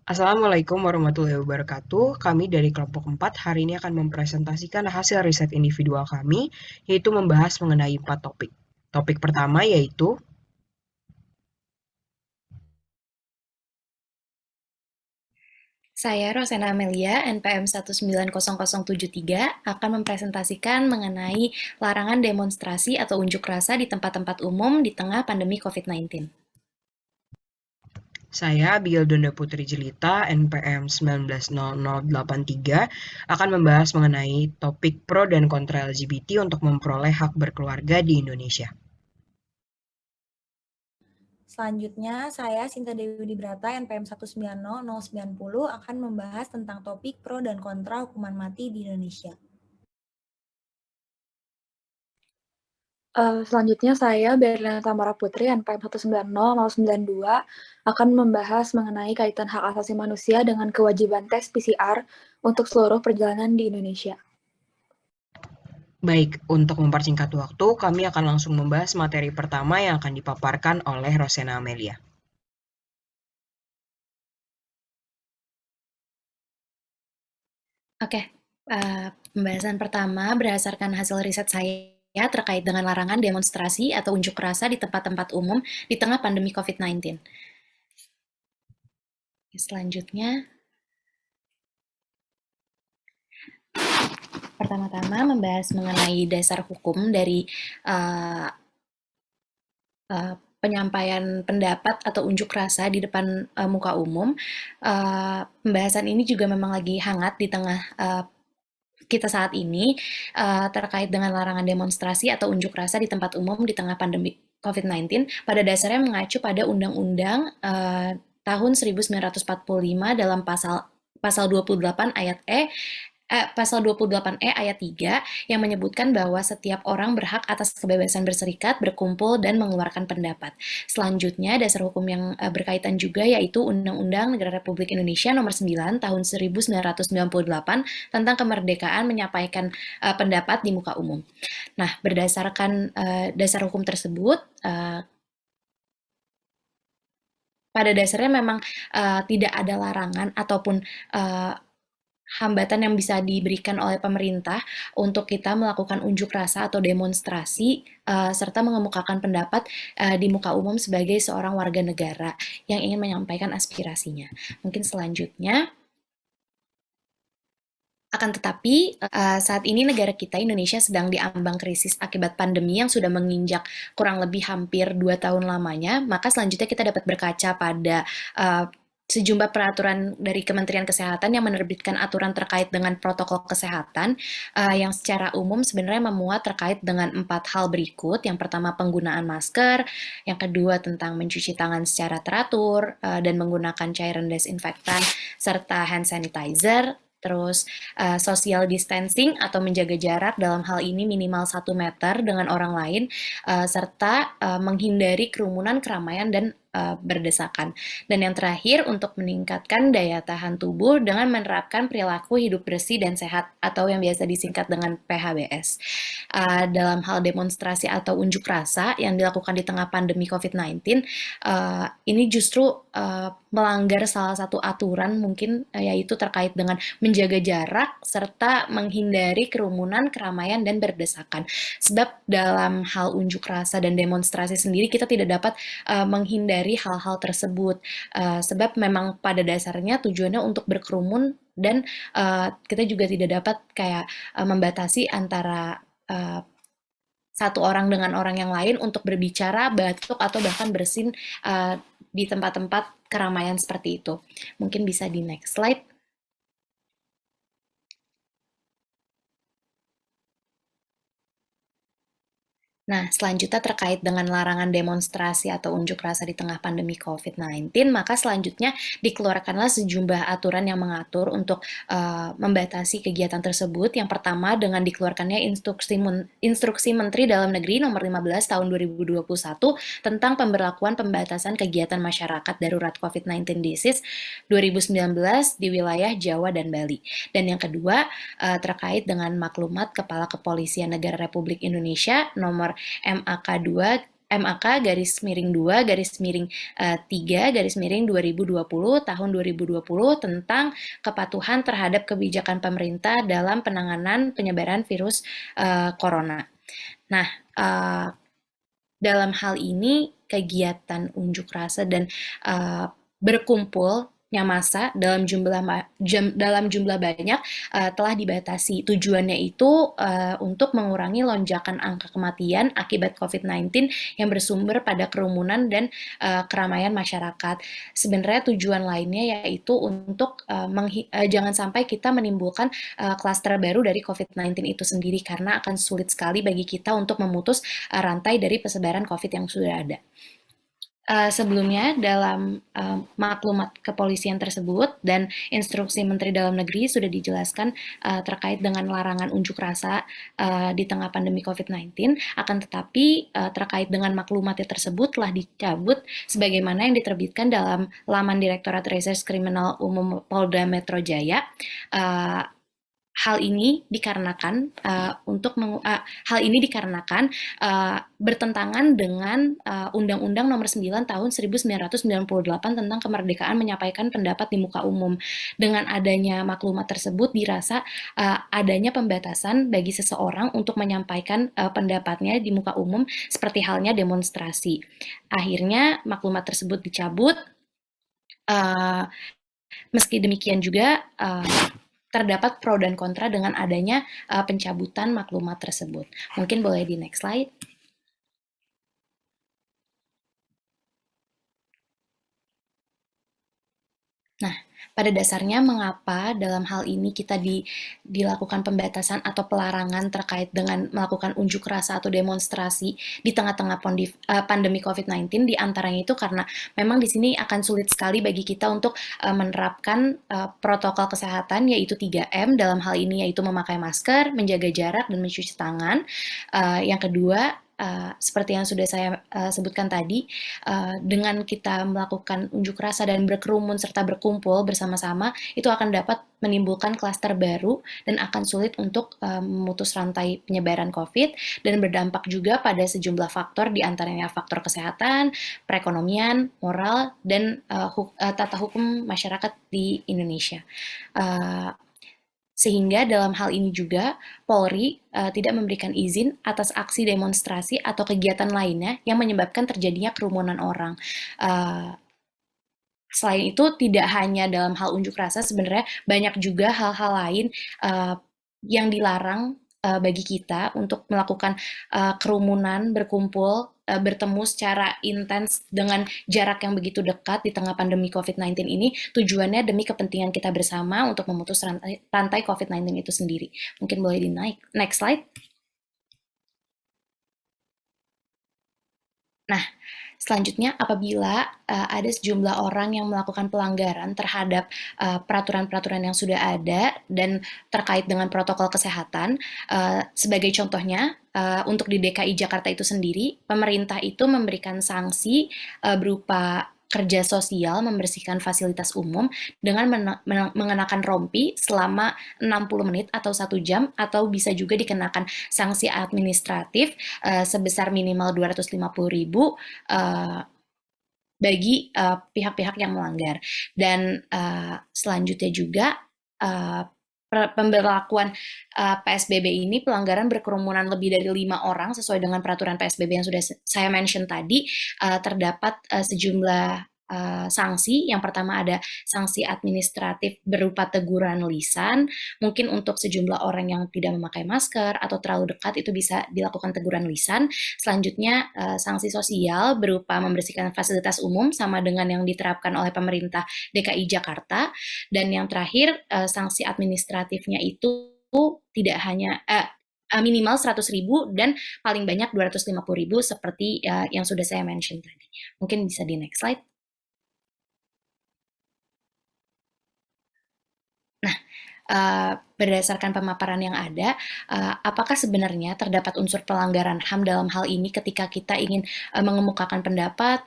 Assalamualaikum warahmatullahi wabarakatuh. Kami dari kelompok 4 hari ini akan mempresentasikan hasil riset individual kami, yaitu membahas mengenai 4 topik. Topik pertama yaitu Saya Rosena Amelia, NPM 1900073, akan mempresentasikan mengenai larangan demonstrasi atau unjuk rasa di tempat-tempat umum di tengah pandemi COVID-19. saya Abigail Donda Putri Jelita, NPM 190083, akan membahas mengenai topik pro dan kontra LGBT untuk memperoleh hak berkeluarga di Indonesia. Selanjutnya, saya Sinta Dewi Dibrata, NPM 1900900, akan membahas tentang topik pro dan kontra hukuman mati di Indonesia. Selanjutnya saya Berliana Tamara Putri, NPM 1900092, akan membahas mengenai kaitan hak asasi manusia dengan kewajiban tes PCR untuk seluruh perjalanan di Indonesia. Baik, untuk mempersingkat waktu, kami akan langsung membahas materi pertama yang akan dipaparkan oleh Rosena Amelia. Oke, pembahasan pertama berdasarkan hasil riset saya terkait dengan larangan demonstrasi atau unjuk rasa di tempat-tempat umum di tengah pandemi COVID-19. Selanjutnya, pertama-tama membahas mengenai dasar hukum dari uh, penyampaian pendapat atau unjuk rasa di depan muka umum. Pembahasan ini juga memang lagi hangat di tengah kita saat ini terkait dengan larangan demonstrasi atau unjuk rasa di tempat umum di tengah pandemi COVID-19. Pada dasarnya mengacu pada Undang-Undang tahun 1945 dalam pasal 28 ayat pasal 28E ayat 3 yang menyebutkan bahwa setiap orang berhak atas kebebasan berserikat, berkumpul, dan mengeluarkan pendapat. Selanjutnya, dasar hukum yang berkaitan juga yaitu Undang-Undang Negara Republik Indonesia Nomor 9 Tahun 1998 tentang kemerdekaan menyampaikan pendapat di muka umum. Nah, berdasarkan dasar hukum tersebut, pada dasarnya memang tidak ada larangan ataupun hambatan yang bisa diberikan oleh pemerintah untuk kita melakukan unjuk rasa atau demonstrasi serta mengemukakan pendapat di muka umum sebagai seorang warga negara yang ingin menyampaikan aspirasinya. Mungkin selanjutnya, akan tetapi saat ini negara kita Indonesia sedang diambang krisis akibat pandemi yang sudah menginjak kurang lebih hampir 2 tahun lamanya, maka selanjutnya kita dapat berkaca pada sejumlah peraturan dari Kementerian Kesehatan yang menerbitkan aturan terkait dengan protokol kesehatan yang secara umum sebenarnya memuat terkait dengan 4 hal berikut. Yang pertama penggunaan masker, yang kedua tentang mencuci tangan secara teratur dan menggunakan cairan desinfektan serta hand sanitizer. Terus social distancing atau menjaga jarak dalam hal ini minimal 1 meter dengan orang lain, serta menghindari kerumunan, keramaian, dan berdesakan. Dan yang terakhir, untuk meningkatkan daya tahan tubuh dengan menerapkan perilaku hidup bersih dan sehat atau yang biasa disingkat dengan PHBS. Dalam hal demonstrasi atau unjuk rasa yang dilakukan di tengah pandemi COVID-19, ini justru melanggar salah satu aturan mungkin yaitu terkait dengan menjaga jarak serta menghindari kerumunan, keramaian, dan berdesakan. Sebab dalam hal unjuk rasa dan demonstrasi sendiri kita tidak dapat menghindari hal-hal tersebut. Sebab memang pada dasarnya tujuannya untuk berkerumun dan kita juga tidak dapat kayak membatasi antara satu orang dengan orang yang lain untuk berbicara, batuk, atau bahkan bersin di tempat-tempat keramaian seperti itu. Mungkin bisa di next slide. Nah, selanjutnya terkait dengan larangan demonstrasi atau unjuk rasa di tengah pandemi COVID-19, maka selanjutnya dikeluarkanlah sejumlah aturan yang mengatur untuk membatasi kegiatan tersebut. Yang pertama dengan dikeluarkannya Instruksi Menteri Dalam Negeri Nomor 15 Tahun 2021 tentang pemberlakuan pembatasan kegiatan masyarakat darurat COVID-19 disease 2019 di wilayah Jawa dan Bali. Dan yang kedua terkait dengan maklumat Kepala Kepolisian Negara Republik Indonesia Nomor MAK 2 MAK/2/3/2020 tahun 2020 tentang kepatuhan terhadap kebijakan pemerintah dalam penanganan penyebaran virus corona. Nah, dalam hal ini kegiatan unjuk rasa dan berkumpulnya massa dalam jumlah banyak telah dibatasi. Tujuannya itu untuk mengurangi lonjakan angka kematian akibat COVID-19 yang bersumber pada kerumunan dan keramaian masyarakat. Sebenarnya tujuan lainnya yaitu untuk jangan sampai kita menimbulkan klaster baru dari COVID-19 itu sendiri, karena akan sulit sekali bagi kita untuk memutus rantai dari persebaran COVID yang sudah ada. Sebelumnya dalam maklumat kepolisian tersebut dan instruksi Menteri Dalam Negeri sudah dijelaskan terkait dengan larangan unjuk rasa di tengah pandemi COVID-19, akan tetapi terkait dengan maklumatnya tersebut telah dicabut sebagaimana yang diterbitkan dalam laman Direktorat Reserse Kriminal Umum Polda Metro Jaya. Hal ini dikarenakan bertentangan dengan Undang-Undang Nomor 9 Tahun 1998 tentang kemerdekaan menyampaikan pendapat di muka umum. Dengan adanya maklumat tersebut dirasa adanya pembatasan bagi seseorang untuk menyampaikan pendapatnya di muka umum seperti halnya demonstrasi. Akhirnya maklumat tersebut dicabut. Meski demikian juga terdapat pro dan kontra dengan adanya pencabutan maklumat tersebut. Mungkin boleh di next slide. Nah, pada dasarnya mengapa dalam hal ini kita dilakukan pembatasan atau pelarangan terkait dengan melakukan unjuk rasa atau demonstrasi di tengah-tengah pandemi COVID-19, di antaranya itu karena memang di sini akan sulit sekali bagi kita untuk menerapkan protokol kesehatan yaitu 3M, dalam hal ini yaitu memakai masker, menjaga jarak, dan mencuci tangan. Yang kedua, seperti yang sudah saya sebutkan tadi, dengan kita melakukan unjuk rasa dan berkerumun serta berkumpul bersama-sama, itu akan dapat menimbulkan klaster baru dan akan sulit untuk memutus rantai penyebaran COVID, dan berdampak juga pada sejumlah faktor, diantaranya faktor kesehatan, perekonomian, moral, dan tata hukum masyarakat di Indonesia. Sehingga dalam hal ini juga Polri tidak memberikan izin atas aksi demonstrasi atau kegiatan lainnya yang menyebabkan terjadinya kerumunan orang. Selain itu, tidak hanya dalam hal unjuk rasa, sebenarnya banyak juga hal-hal lain yang dilarang bagi kita untuk melakukan kerumunan, berkumpul, bertemu secara intens dengan jarak yang begitu dekat di tengah pandemi COVID-19 ini, tujuannya demi kepentingan kita bersama untuk memutus rantai COVID-19 itu sendiri. Mungkin boleh di next slide. Nah, selanjutnya, apabila ada sejumlah orang yang melakukan pelanggaran terhadap peraturan-peraturan yang sudah ada dan terkait dengan protokol kesehatan, sebagai contohnya, untuk di DKI Jakarta itu sendiri, pemerintah itu memberikan sanksi berupa kerja sosial membersihkan fasilitas umum dengan mengenakan rompi selama 60 menit atau 1 jam, atau bisa juga dikenakan sanksi administratif sebesar minimal 250.000 bagi pihak-pihak yang melanggar. Dan selanjutnya juga pemberlakuan PSBB ini, pelanggaran berkerumunan lebih dari 5 orang sesuai dengan peraturan PSBB yang sudah saya mention tadi, terdapat sejumlah sanksi. Yang pertama ada sanksi administratif berupa teguran lisan. Mungkin untuk sejumlah orang yang tidak memakai masker atau terlalu dekat itu bisa dilakukan teguran lisan. Selanjutnya sanksi sosial berupa membersihkan fasilitas umum sama dengan yang diterapkan oleh pemerintah DKI Jakarta. Dan yang terakhir sanksi administratifnya itu tidak hanya minimal 100.000 dan paling banyak 250.000 seperti yang sudah saya mention tadi. Mungkin bisa di next slide. Nah, berdasarkan pemaparan yang ada, apakah sebenarnya terdapat unsur pelanggaran HAM dalam hal ini ketika kita ingin mengemukakan pendapat,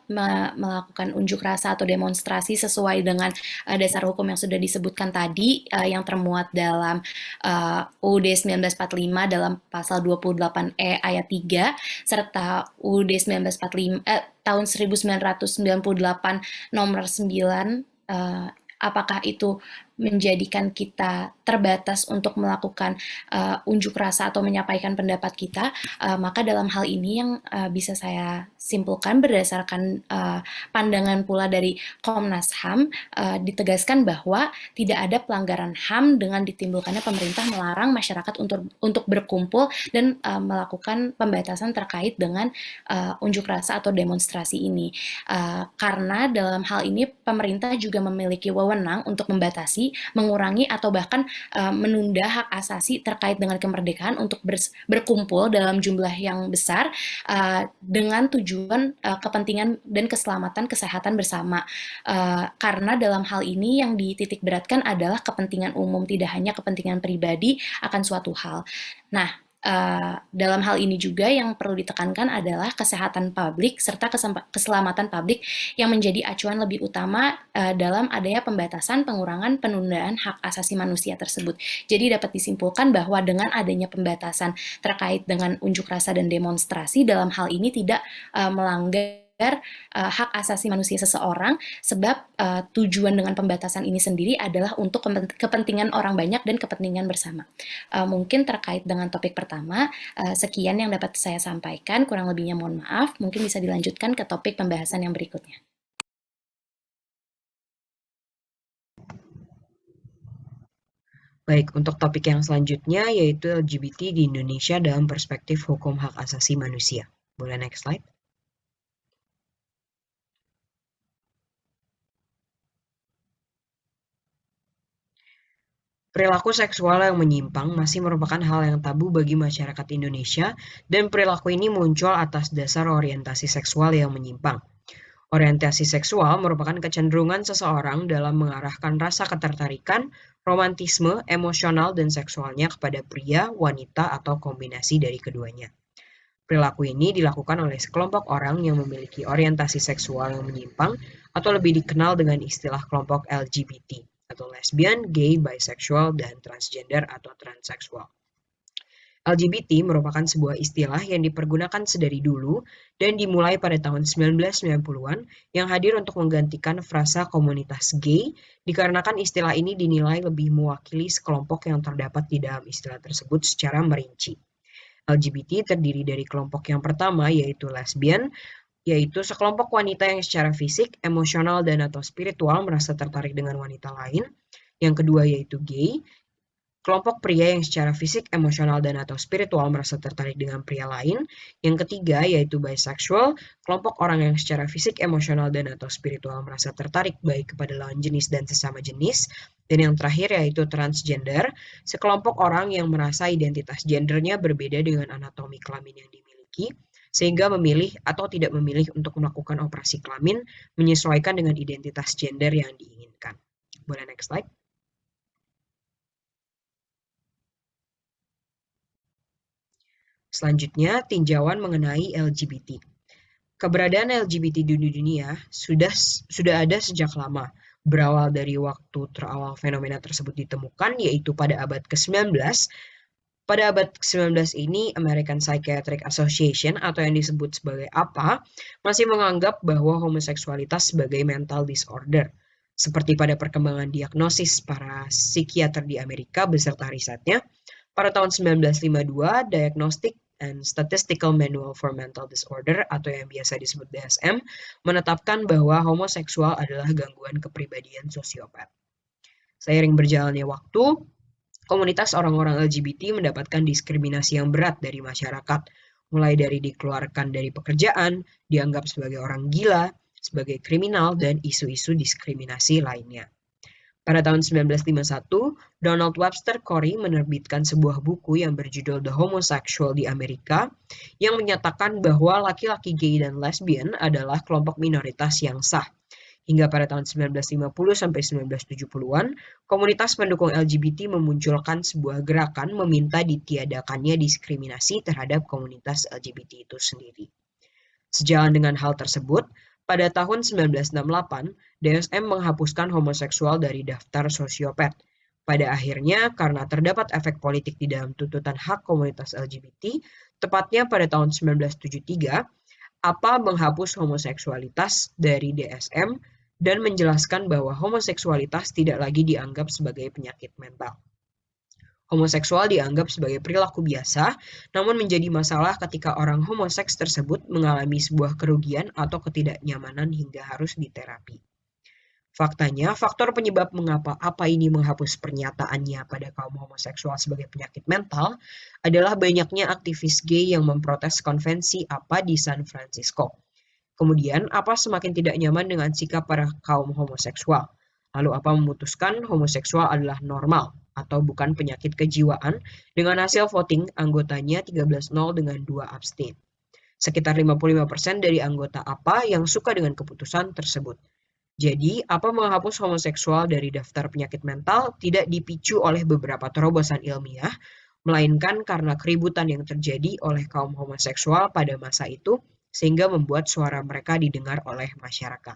melakukan unjuk rasa atau demonstrasi sesuai dengan dasar hukum yang sudah disebutkan tadi, yang termuat dalam UUD 1945 dalam pasal 28E ayat 3, serta UUD 1945 tahun 1998 nomor 9, apakah itu menjadikan kita terbatas untuk melakukan unjuk rasa atau menyampaikan pendapat kita, maka dalam hal ini yang bisa saya simpulkan berdasarkan pandangan pula dari Komnas HAM, ditegaskan bahwa tidak ada pelanggaran HAM dengan ditimbulkannya pemerintah melarang masyarakat untuk berkumpul dan melakukan pembatasan terkait dengan unjuk rasa atau demonstrasi ini. Karena dalam hal ini pemerintah juga memiliki wewenang untuk membatasi, mengurangi, atau bahkan menunda hak asasi terkait dengan kemerdekaan untuk berkumpul dalam jumlah yang besar dengan tujuan kepentingan dan keselamatan kesehatan bersama. Karena dalam hal ini yang dititik beratkan adalah kepentingan umum, tidak hanya kepentingan pribadi akan suatu hal. Nah, dalam hal ini juga yang perlu ditekankan adalah kesehatan publik serta keselamatan publik yang menjadi acuan lebih utama dalam adanya pembatasan, pengurangan, penundaan hak asasi manusia tersebut. Jadi dapat disimpulkan bahwa dengan adanya pembatasan terkait dengan unjuk rasa dan demonstrasi, dalam hal ini tidak melanggar hak asasi manusia seseorang, sebab tujuan dengan pembatasan ini sendiri adalah untuk kepentingan orang banyak dan kepentingan bersama. Mungkin terkait dengan topik pertama, sekian yang dapat saya sampaikan, kurang lebihnya mohon maaf, mungkin bisa dilanjutkan ke topik pembahasan yang berikutnya. Baik, untuk topik yang selanjutnya yaitu LGBT di Indonesia dalam perspektif hukum hak asasi manusia. Boleh next slide? Perilaku seksual yang menyimpang masih merupakan hal yang tabu bagi masyarakat Indonesia, dan perilaku ini muncul atas dasar orientasi seksual yang menyimpang. Orientasi seksual merupakan kecenderungan seseorang dalam mengarahkan rasa ketertarikan, romantisme, emosional, dan seksualnya kepada pria, wanita, atau kombinasi dari keduanya. Perilaku ini dilakukan oleh sekelompok orang yang memiliki orientasi seksual yang menyimpang atau lebih dikenal dengan istilah kelompok LGBT atau lesbian, gay, bisexual, dan transgender atau transseksual. LGBT merupakan sebuah istilah yang dipergunakan sedari dulu dan dimulai pada tahun 1990-an yang hadir untuk menggantikan frasa komunitas gay dikarenakan istilah ini dinilai lebih mewakili sekelompok yang terdapat di dalam istilah tersebut secara merinci. LGBT terdiri dari kelompok yang pertama yaitu lesbian, yaitu sekelompok wanita yang secara fisik, emosional, dan atau spiritual merasa tertarik dengan wanita lain. Yang kedua yaitu gay, kelompok pria yang secara fisik, emosional, dan atau spiritual merasa tertarik dengan pria lain. Yang ketiga yaitu bisexual, kelompok orang yang secara fisik, emosional, dan atau spiritual merasa tertarik baik kepada lawan jenis dan sesama jenis. Dan yang terakhir yaitu transgender, sekelompok orang yang merasa identitas gendernya berbeda dengan anatomi kelamin yang dimiliki, sehingga memilih atau tidak memilih untuk melakukan operasi kelamin menyesuaikan dengan identitas gender yang diinginkan. Boleh next slide? Selanjutnya, tinjauan mengenai LGBT. Keberadaan LGBT di dunia sudah ada sejak lama, berawal dari waktu terawal fenomena tersebut ditemukan, yaitu pada abad ke-19. Pada abad ke-19 ini, American Psychiatric Association atau yang disebut sebagai APA masih menganggap bahwa homoseksualitas sebagai mental disorder. Seperti pada perkembangan diagnosis para psikiater di Amerika beserta risetnya, pada tahun 1952, Diagnostic and Statistical Manual for Mental Disorder atau yang biasa disebut DSM menetapkan bahwa homoseksual adalah gangguan kepribadian sosiopat. Seiring berjalannya waktu, komunitas orang-orang LGBT mendapatkan diskriminasi yang berat dari masyarakat, mulai dari dikeluarkan dari pekerjaan, dianggap sebagai orang gila, sebagai kriminal, dan isu-isu diskriminasi lainnya. Pada tahun 1951, Donald Webster Corey menerbitkan sebuah buku yang berjudul The Homosexual di Amerika, yang menyatakan bahwa laki-laki gay dan lesbian adalah kelompok minoritas yang sah, Hingga pada tahun 1950 sampai 1970-an, komunitas pendukung LGBT memunculkan sebuah gerakan meminta ditiadakannya diskriminasi terhadap komunitas LGBT itu sendiri. Sejalan dengan hal tersebut, pada tahun 1968, DSM menghapuskan homoseksual dari daftar sosiopat. Pada akhirnya, karena terdapat efek politik di dalam tuntutan hak komunitas LGBT, tepatnya pada tahun 1973, APA menghapus homoseksualitas dari DSM dan menjelaskan bahwa homoseksualitas tidak lagi dianggap sebagai penyakit mental. Homoseksual dianggap sebagai perilaku biasa, namun menjadi masalah ketika orang homoseks tersebut mengalami sebuah kerugian atau ketidaknyamanan hingga harus diterapi. Faktanya, faktor penyebab mengapa APA ini menghapus pernyataannya pada kaum homoseksual sebagai penyakit mental adalah banyaknya aktivis gay yang memprotes konvensi APA di San Francisco. Kemudian, APA semakin tidak nyaman dengan sikap para kaum homoseksual. Lalu APA memutuskan homoseksual adalah normal atau bukan penyakit kejiwaan dengan hasil voting anggotanya 13-0 dengan 2 abstain. Sekitar 55% dari anggota APA yang suka dengan keputusan tersebut. Jadi, APA menghapus homoseksual dari daftar penyakit mental tidak dipicu oleh beberapa terobosan ilmiah, melainkan karena keributan yang terjadi oleh kaum homoseksual pada masa itu sehingga membuat suara mereka didengar oleh masyarakat.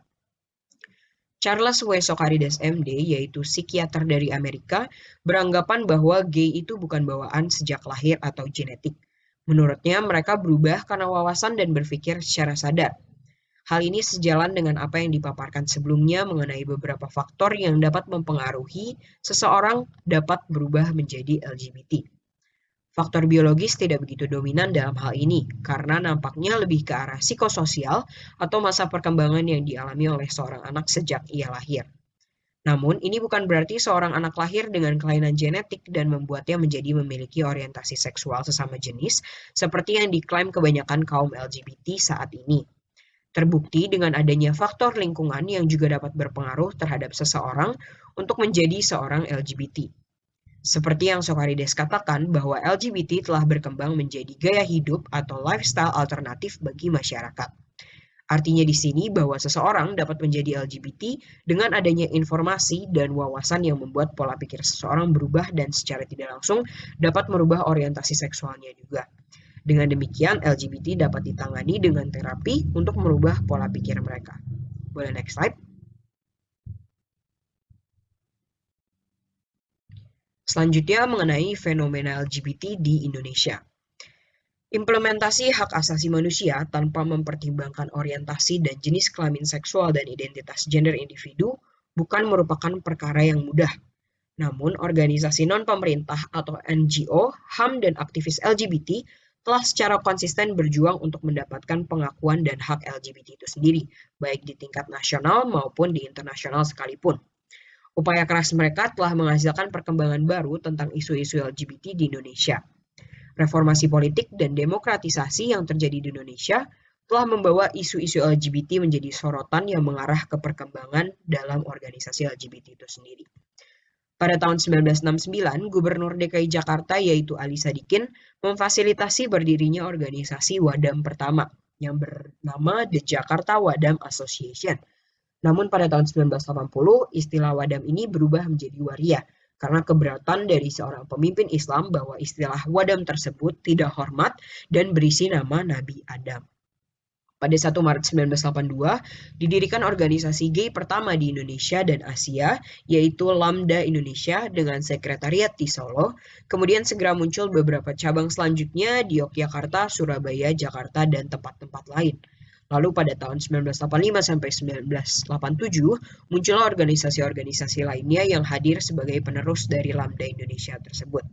Charles W. Socarides MD, yaitu psikiater dari Amerika, beranggapan bahwa gay itu bukan bawaan sejak lahir atau genetik. Menurutnya, mereka berubah karena wawasan dan berpikir secara sadar. Hal ini sejalan dengan apa yang dipaparkan sebelumnya mengenai beberapa faktor yang dapat mempengaruhi seseorang dapat berubah menjadi LGBT. Faktor biologis tidak begitu dominan dalam hal ini, karena nampaknya lebih ke arah psikososial atau masa perkembangan yang dialami oleh seorang anak sejak ia lahir. Namun, ini bukan berarti seorang anak lahir dengan kelainan genetik dan membuatnya menjadi memiliki orientasi seksual sesama jenis, seperti yang diklaim kebanyakan kaum LGBT saat ini. Terbukti dengan adanya faktor lingkungan yang juga dapat berpengaruh terhadap seseorang untuk menjadi seorang LGBT. Seperti yang Socarides katakan bahwa LGBT telah berkembang menjadi gaya hidup atau lifestyle alternatif bagi masyarakat. Artinya di sini bahwa seseorang dapat menjadi LGBT dengan adanya informasi dan wawasan yang membuat pola pikir seseorang berubah dan secara tidak langsung dapat merubah orientasi seksualnya juga. Dengan demikian, LGBT dapat ditangani dengan terapi untuk merubah pola pikir mereka. Boleh next slide? Selanjutnya mengenai fenomena LGBT di Indonesia. Implementasi hak asasi manusia tanpa mempertimbangkan orientasi dan jenis kelamin seksual dan identitas gender individu bukan merupakan perkara yang mudah. Namun, organisasi non-pemerintah atau NGO, HAM, dan aktivis LGBT telah secara konsisten berjuang untuk mendapatkan pengakuan dan hak LGBT itu sendiri, baik di tingkat nasional maupun di internasional sekalipun. Upaya keras mereka telah menghasilkan perkembangan baru tentang isu-isu LGBT di Indonesia. Reformasi politik dan demokratisasi yang terjadi di Indonesia telah membawa isu-isu LGBT menjadi sorotan yang mengarah ke perkembangan dalam organisasi LGBT itu sendiri. Pada tahun 1969, Gubernur DKI Jakarta yaitu Ali Sadikin memfasilitasi berdirinya organisasi Wadam pertama yang bernama The Jakarta Wadam Association. Namun pada tahun 1980, istilah wadam ini berubah menjadi waria karena keberatan dari seorang pemimpin Islam bahwa istilah wadam tersebut tidak hormat dan berisi nama Nabi Adam. Pada 1 Maret 1982, didirikan organisasi gay pertama di Indonesia dan Asia, yaitu Lambda Indonesia dengan sekretariat di Solo. Kemudian segera muncul beberapa cabang selanjutnya di Yogyakarta, Surabaya, Jakarta, dan tempat-tempat lain. Lalu pada tahun 1985 sampai 1987, muncullah organisasi-organisasi lainnya yang hadir sebagai penerus dari Lambda Indonesia tersebut.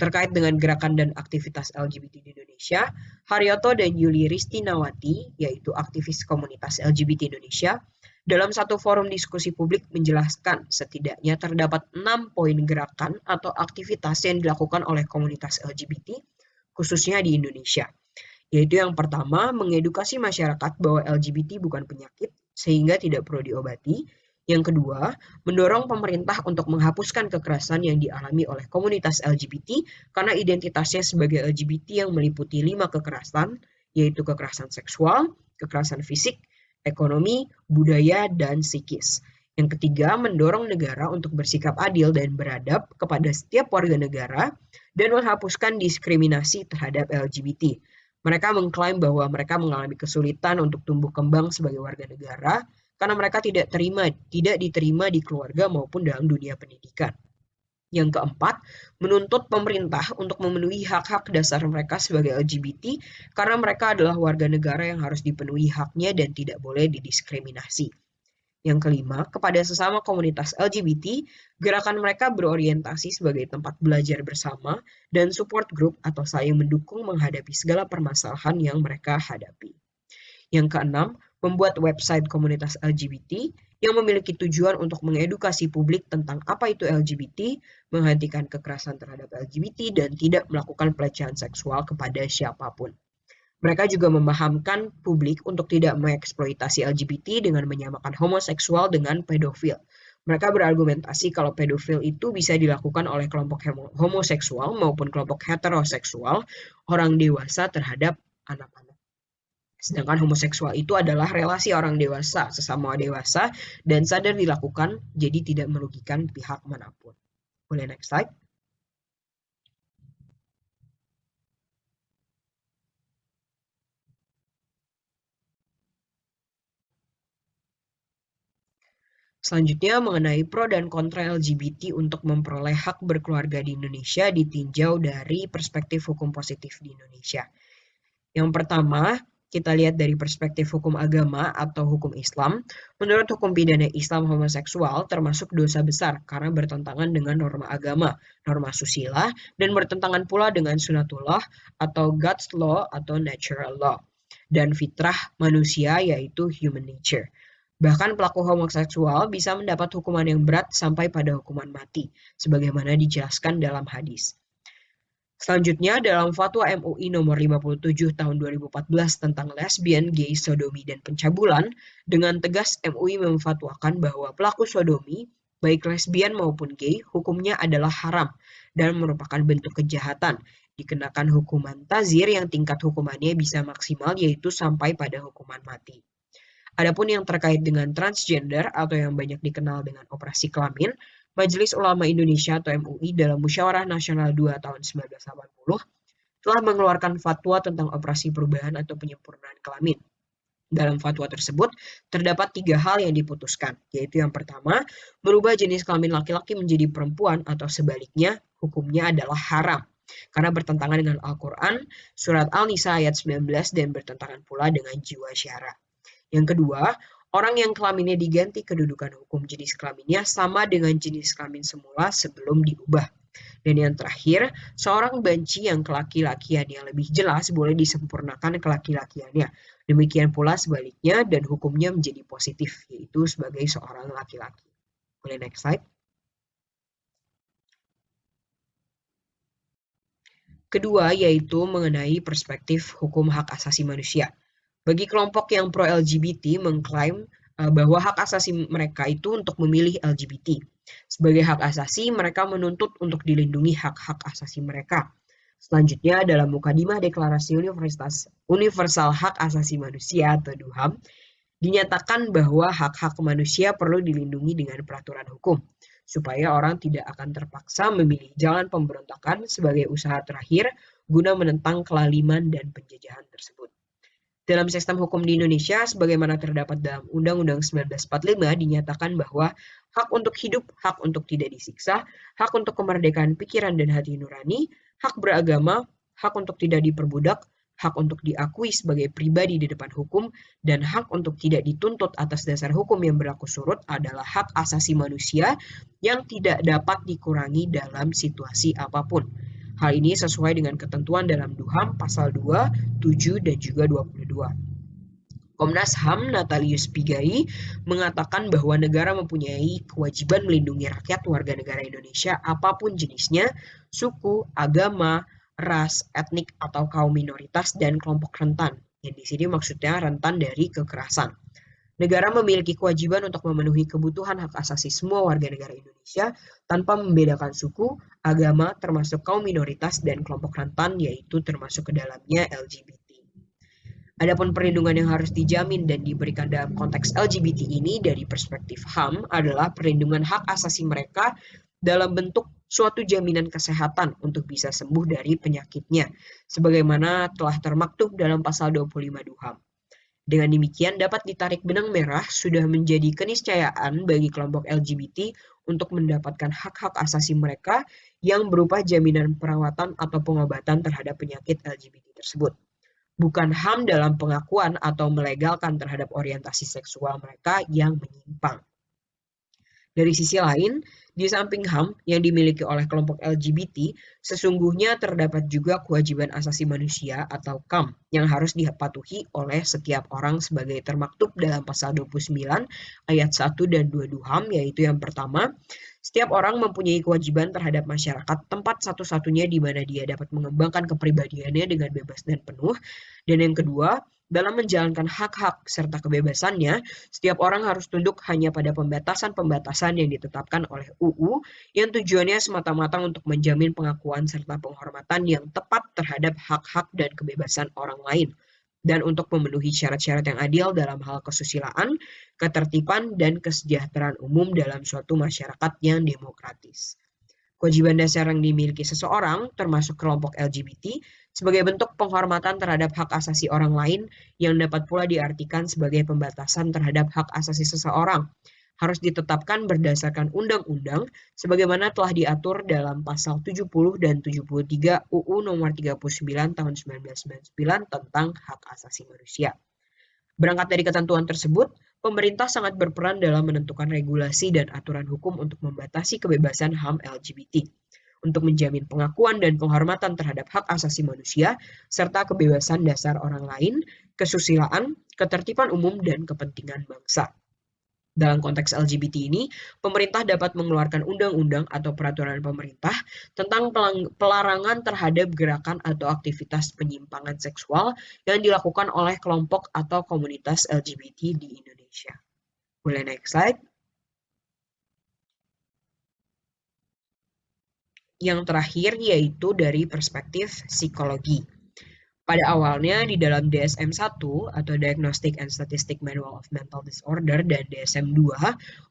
Terkait dengan gerakan dan aktivitas LGBT di Indonesia, Haryoto dan Yuli Ristinawati, yaitu aktivis komunitas LGBT Indonesia, dalam satu forum diskusi publik menjelaskan setidaknya terdapat 6 poin gerakan atau aktivitas yang dilakukan oleh komunitas LGBT, khususnya di Indonesia. Yaitu yang pertama, mengedukasi masyarakat bahwa LGBT bukan penyakit, sehingga tidak perlu diobati. Yang kedua, mendorong pemerintah untuk menghapuskan kekerasan yang dialami oleh komunitas LGBT karena identitasnya sebagai LGBT yang meliputi 5 kekerasan, yaitu kekerasan seksual, kekerasan fisik, ekonomi, budaya, dan psikis. Yang ketiga, mendorong negara untuk bersikap adil dan beradab kepada setiap warga negara dan menghapuskan diskriminasi terhadap LGBT. Mereka mengklaim bahwa mereka mengalami kesulitan untuk tumbuh kembang sebagai warga negara karena mereka tidak diterima di keluarga maupun dalam dunia pendidikan. Yang keempat, menuntut pemerintah untuk memenuhi hak-hak dasar mereka sebagai LGBT karena mereka adalah warga negara yang harus dipenuhi haknya dan tidak boleh didiskriminasi. Yang kelima, kepada sesama komunitas LGBT, gerakan mereka berorientasi sebagai tempat belajar bersama dan support group atau saling mendukung menghadapi segala permasalahan yang mereka hadapi. Yang keenam, membuat website komunitas LGBT yang memiliki tujuan untuk mengedukasi publik tentang apa itu LGBT, menghentikan kekerasan terhadap LGBT, dan tidak melakukan pelecehan seksual kepada siapapun. Mereka juga memahamkan publik untuk tidak mengeksploitasi LGBT dengan menyamakan homoseksual dengan pedofil. Mereka berargumentasi kalau pedofil itu bisa dilakukan oleh kelompok homoseksual maupun kelompok heteroseksual orang dewasa terhadap anak-anak. Sedangkan homoseksual itu adalah relasi orang dewasa sesama dewasa dan sadar dilakukan, jadi tidak merugikan pihak manapun. Boleh next slide? Selanjutnya mengenai pro dan kontra LGBT untuk memperoleh hak berkeluarga di Indonesia ditinjau dari perspektif hukum positif di Indonesia. Yang pertama, kita lihat dari perspektif hukum agama atau hukum Islam. Menurut hukum pidana Islam, homoseksual termasuk dosa besar karena bertentangan dengan norma agama, norma susila, dan bertentangan pula dengan sunatullah atau God's law atau natural law, dan fitrah manusia yaitu human nature. Bahkan pelaku homoseksual bisa mendapat hukuman yang berat sampai pada hukuman mati, sebagaimana dijelaskan dalam hadis. Selanjutnya, dalam Fatwa MUI nomor 57 tahun 2014 tentang lesbian, gay, sodomi, dan pencabulan, dengan tegas MUI memfatwakan bahwa pelaku sodomi, baik lesbian maupun gay, hukumnya adalah haram dan merupakan bentuk kejahatan, dikenakan hukuman tazir yang tingkat hukumannya bisa maksimal yaitu sampai pada hukuman mati. Adapun yang terkait dengan transgender atau yang banyak dikenal dengan operasi kelamin, Majelis Ulama Indonesia atau MUI dalam Musyawarah Nasional 2 tahun 1980 telah mengeluarkan fatwa tentang operasi perubahan atau penyempurnaan kelamin. Dalam fatwa tersebut, terdapat 3 hal yang diputuskan, yaitu yang pertama, merubah jenis kelamin laki-laki menjadi perempuan atau sebaliknya, hukumnya adalah haram, karena bertentangan dengan Al-Quran, Surat Al-Nisa ayat 19, dan bertentangan pula dengan jiwa syara. Yang kedua, orang yang kelaminnya diganti kedudukan hukum jenis kelaminnya sama dengan jenis kelamin semula sebelum diubah. Dan yang terakhir, seorang banci yang kelaki-lakiannya lebih jelas boleh disempurnakan kelaki-lakiannya. Demikian pula sebaliknya dan hukumnya menjadi positif, yaitu sebagai seorang laki-laki. Boleh next slide? Kedua, yaitu mengenai perspektif hukum hak asasi manusia. Bagi kelompok yang pro-LGBT mengklaim bahwa hak asasi mereka itu untuk memilih LGBT. Sebagai hak asasi, mereka menuntut untuk dilindungi hak-hak asasi mereka. Selanjutnya, dalam Mukadimah Deklarasi Universal Hak Asasi Manusia atau DUHAM, dinyatakan bahwa hak-hak manusia perlu dilindungi dengan peraturan hukum, supaya orang tidak akan terpaksa memilih jalan pemberontakan sebagai usaha terakhir guna menentang kelaliman dan penjajahan tersebut. Dalam sistem hukum di Indonesia, sebagaimana terdapat dalam Undang-Undang 1945, dinyatakan bahwa hak untuk hidup, hak untuk tidak disiksa, hak untuk kemerdekaan pikiran dan hati nurani, hak beragama, hak untuk tidak diperbudak, hak untuk diakui sebagai pribadi di depan hukum, dan hak untuk tidak dituntut atas dasar hukum yang berlaku surut adalah hak asasi manusia yang tidak dapat dikurangi dalam situasi apapun. Hal ini sesuai dengan ketentuan dalam DUHAM pasal 2, 7, dan juga 22. Komnas HAM Natalius Pigai mengatakan bahwa negara mempunyai kewajiban melindungi rakyat warga negara Indonesia apapun jenisnya, suku, agama, ras, etnik, atau kaum minoritas dan kelompok rentan. Yang di sini maksudnya rentan dari kekerasan. Negara memiliki kewajiban untuk memenuhi kebutuhan hak asasi semua warga negara Indonesia tanpa membedakan suku, agama, termasuk kaum minoritas dan kelompok rentan, yaitu termasuk ke dalamnya LGBT. Adapun perlindungan yang harus dijamin dan diberikan dalam konteks LGBT ini dari perspektif HAM adalah perlindungan hak asasi mereka dalam bentuk suatu jaminan kesehatan untuk bisa sembuh dari penyakitnya, sebagaimana telah termaktub dalam pasal 25 DUHAM. Dengan demikian dapat ditarik benang merah sudah menjadi keniscayaan bagi kelompok LGBT untuk mendapatkan hak-hak asasi mereka yang berupa jaminan perawatan atau pengobatan terhadap penyakit LGBT tersebut. Bukan HAM dalam pengakuan atau melegalkan terhadap orientasi seksual mereka yang menyimpang. Dari sisi lain, di samping HAM yang dimiliki oleh kelompok LGBT, sesungguhnya terdapat juga kewajiban asasi manusia atau KAM yang harus dipatuhi oleh setiap orang sebagai termaktub dalam pasal 29 ayat 1 dan 2 DUHAM, yaitu yang pertama, setiap orang mempunyai kewajiban terhadap masyarakat tempat satu-satunya di mana dia dapat mengembangkan kepribadiannya dengan bebas dan penuh. Dan yang kedua, dalam menjalankan hak-hak serta kebebasannya, setiap orang harus tunduk hanya pada pembatasan-pembatasan yang ditetapkan oleh UU yang tujuannya semata-mata untuk menjamin pengakuan serta penghormatan yang tepat terhadap hak-hak dan kebebasan orang lain, dan untuk memenuhi syarat-syarat yang adil dalam hal kesusilaan, ketertiban, dan kesejahteraan umum dalam suatu masyarakat yang demokratis. Kewajiban dasar yang dimiliki seseorang, termasuk kelompok LGBT, sebagai bentuk penghormatan terhadap hak asasi orang lain yang dapat pula diartikan sebagai pembatasan terhadap hak asasi seseorang, harus ditetapkan berdasarkan undang-undang sebagaimana telah diatur dalam pasal 70 dan 73 UU nomor 39 tahun 1999 tentang hak asasi manusia. Berangkat dari ketentuan tersebut, pemerintah sangat berperan dalam menentukan regulasi dan aturan hukum untuk membatasi kebebasan HAM LGBT, untuk menjamin pengakuan dan penghormatan terhadap hak asasi manusia, serta kebebasan dasar orang lain, kesusilaan, ketertiban umum, dan kepentingan bangsa. Dalam konteks LGBT ini, pemerintah dapat mengeluarkan undang-undang atau peraturan pemerintah tentang pelarangan terhadap gerakan atau aktivitas penyimpangan seksual yang dilakukan oleh kelompok atau komunitas LGBT di Indonesia. Boleh next slide. Yang terakhir yaitu dari perspektif psikologi. Pada awalnya di dalam DSM-1 atau Diagnostic and Statistic Manual of Mental Disorder dan DSM-2,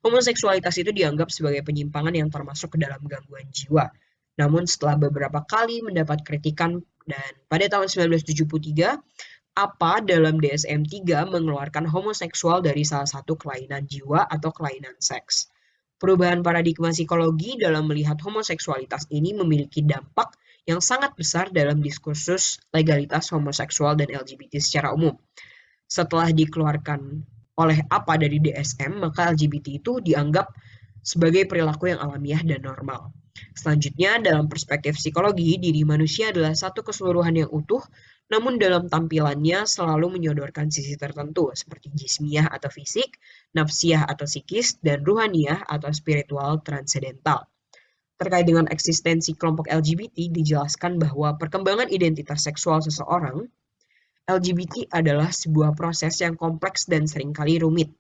homoseksualitas itu dianggap sebagai penyimpangan yang termasuk ke dalam gangguan jiwa. Namun setelah beberapa kali mendapat kritikan dan pada tahun 1973, APA dalam DSM-3 mengeluarkan homoseksual dari salah satu kelainan jiwa atau kelainan seks. Perubahan paradigma psikologi dalam melihat homoseksualitas ini memiliki dampak yang sangat besar dalam diskursus legalitas homoseksual dan LGBT secara umum. Setelah dikeluarkan oleh APA dari DSM, maka LGBT itu dianggap sebagai perilaku yang alamiah dan normal. Selanjutnya, dalam perspektif psikologi, diri manusia adalah satu keseluruhan yang utuh, namun dalam tampilannya selalu menyodorkan sisi tertentu, seperti jismiyah atau fisik, nafsiyah atau psikis, dan ruhaniyah atau spiritual transendental. Terkait dengan eksistensi kelompok LGBT, dijelaskan bahwa perkembangan identitas seksual seseorang, LGBT adalah sebuah proses yang kompleks dan seringkali rumit.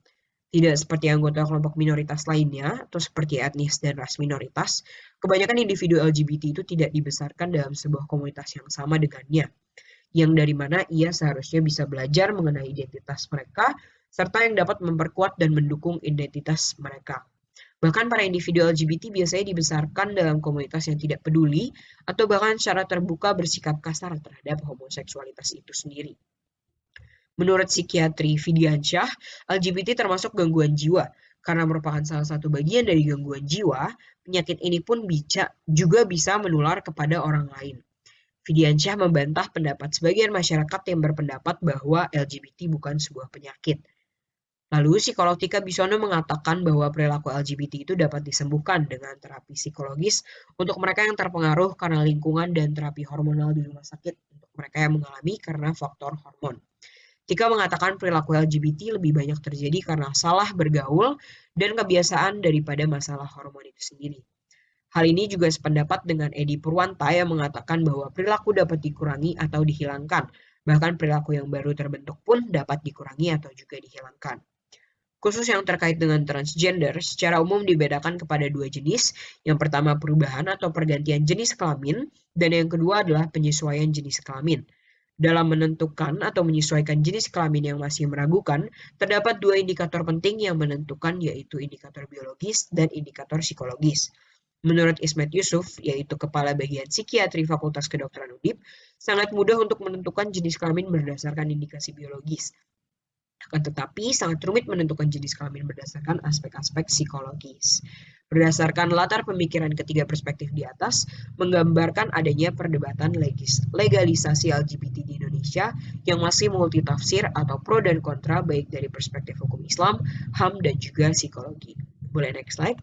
Tidak seperti anggota kelompok minoritas lainnya, atau seperti etnis dan ras minoritas, kebanyakan individu LGBT itu tidak dibesarkan dalam sebuah komunitas yang sama dengannya, yang dari mana ia seharusnya bisa belajar mengenai identitas mereka, serta yang dapat memperkuat dan mendukung identitas mereka. Bahkan para individu LGBT biasanya dibesarkan dalam komunitas yang tidak peduli atau bahkan secara terbuka bersikap kasar terhadap homoseksualitas itu sendiri. Menurut psikiatri Fidiansyah, LGBT termasuk gangguan jiwa. Karena merupakan salah satu bagian dari gangguan jiwa, penyakit ini pun juga bisa menular kepada orang lain. Fidiansyah membantah pendapat sebagian masyarakat yang berpendapat bahwa LGBT bukan sebuah penyakit. Lalu, psikolog Tika Bisono mengatakan bahwa perilaku LGBT itu dapat disembuhkan dengan terapi psikologis untuk mereka yang terpengaruh karena lingkungan dan terapi hormonal di rumah sakit untuk mereka yang mengalami karena faktor hormon. Tika mengatakan perilaku LGBT lebih banyak terjadi karena salah bergaul dan kebiasaan daripada masalah hormon itu sendiri. Hal ini juga sependapat dengan Edi Purwanta yang mengatakan bahwa perilaku dapat dikurangi atau dihilangkan, bahkan perilaku yang baru terbentuk pun dapat dikurangi atau juga dihilangkan. Khusus yang terkait dengan transgender, secara umum dibedakan kepada dua jenis. Yang pertama perubahan atau pergantian jenis kelamin, dan yang kedua adalah penyesuaian jenis kelamin. Dalam menentukan atau menyesuaikan jenis kelamin yang masih meragukan, terdapat dua indikator penting yang menentukan, yaitu indikator biologis dan indikator psikologis. Menurut Ismet Yusuf, yaitu Kepala Bagian Psikiatri Fakultas Kedokteran UNDIP, sangat mudah untuk menentukan jenis kelamin berdasarkan indikasi biologis. Akan tetapi, sangat rumit menentukan jenis kelamin berdasarkan aspek-aspek psikologis. Berdasarkan latar pemikiran ketiga perspektif di atas, menggambarkan adanya perdebatan legalisasi LGBT di Indonesia yang masih multitafsir atau pro dan kontra baik dari perspektif hukum Islam, HAM, dan juga psikologi. Boleh next slide?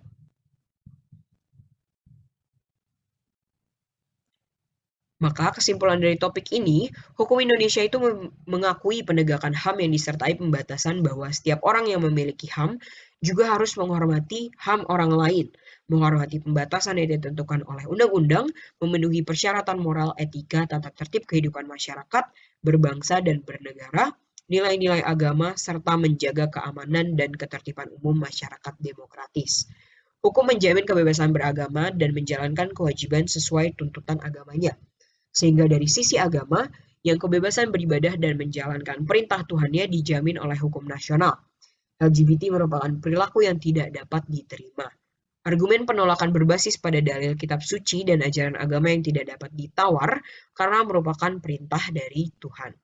Maka kesimpulan dari topik ini, hukum Indonesia itu mengakui penegakan HAM yang disertai pembatasan bahwa setiap orang yang memiliki HAM juga harus menghormati HAM orang lain, menghormati pembatasan yang ditentukan oleh undang-undang, memenuhi persyaratan moral, etika, tata tertib kehidupan masyarakat, berbangsa dan bernegara, nilai-nilai agama, serta menjaga keamanan dan ketertiban umum masyarakat demokratis. Hukum menjamin kebebasan beragama dan menjalankan kewajiban sesuai tuntutan agamanya. Sehingga dari sisi agama, yang kebebasan beribadah dan menjalankan perintah Tuhannya dijamin oleh hukum nasional. LGBT merupakan perilaku yang tidak dapat diterima. Argumen penolakan berbasis pada dalil kitab suci dan ajaran agama yang tidak dapat ditawar karena merupakan perintah dari Tuhan.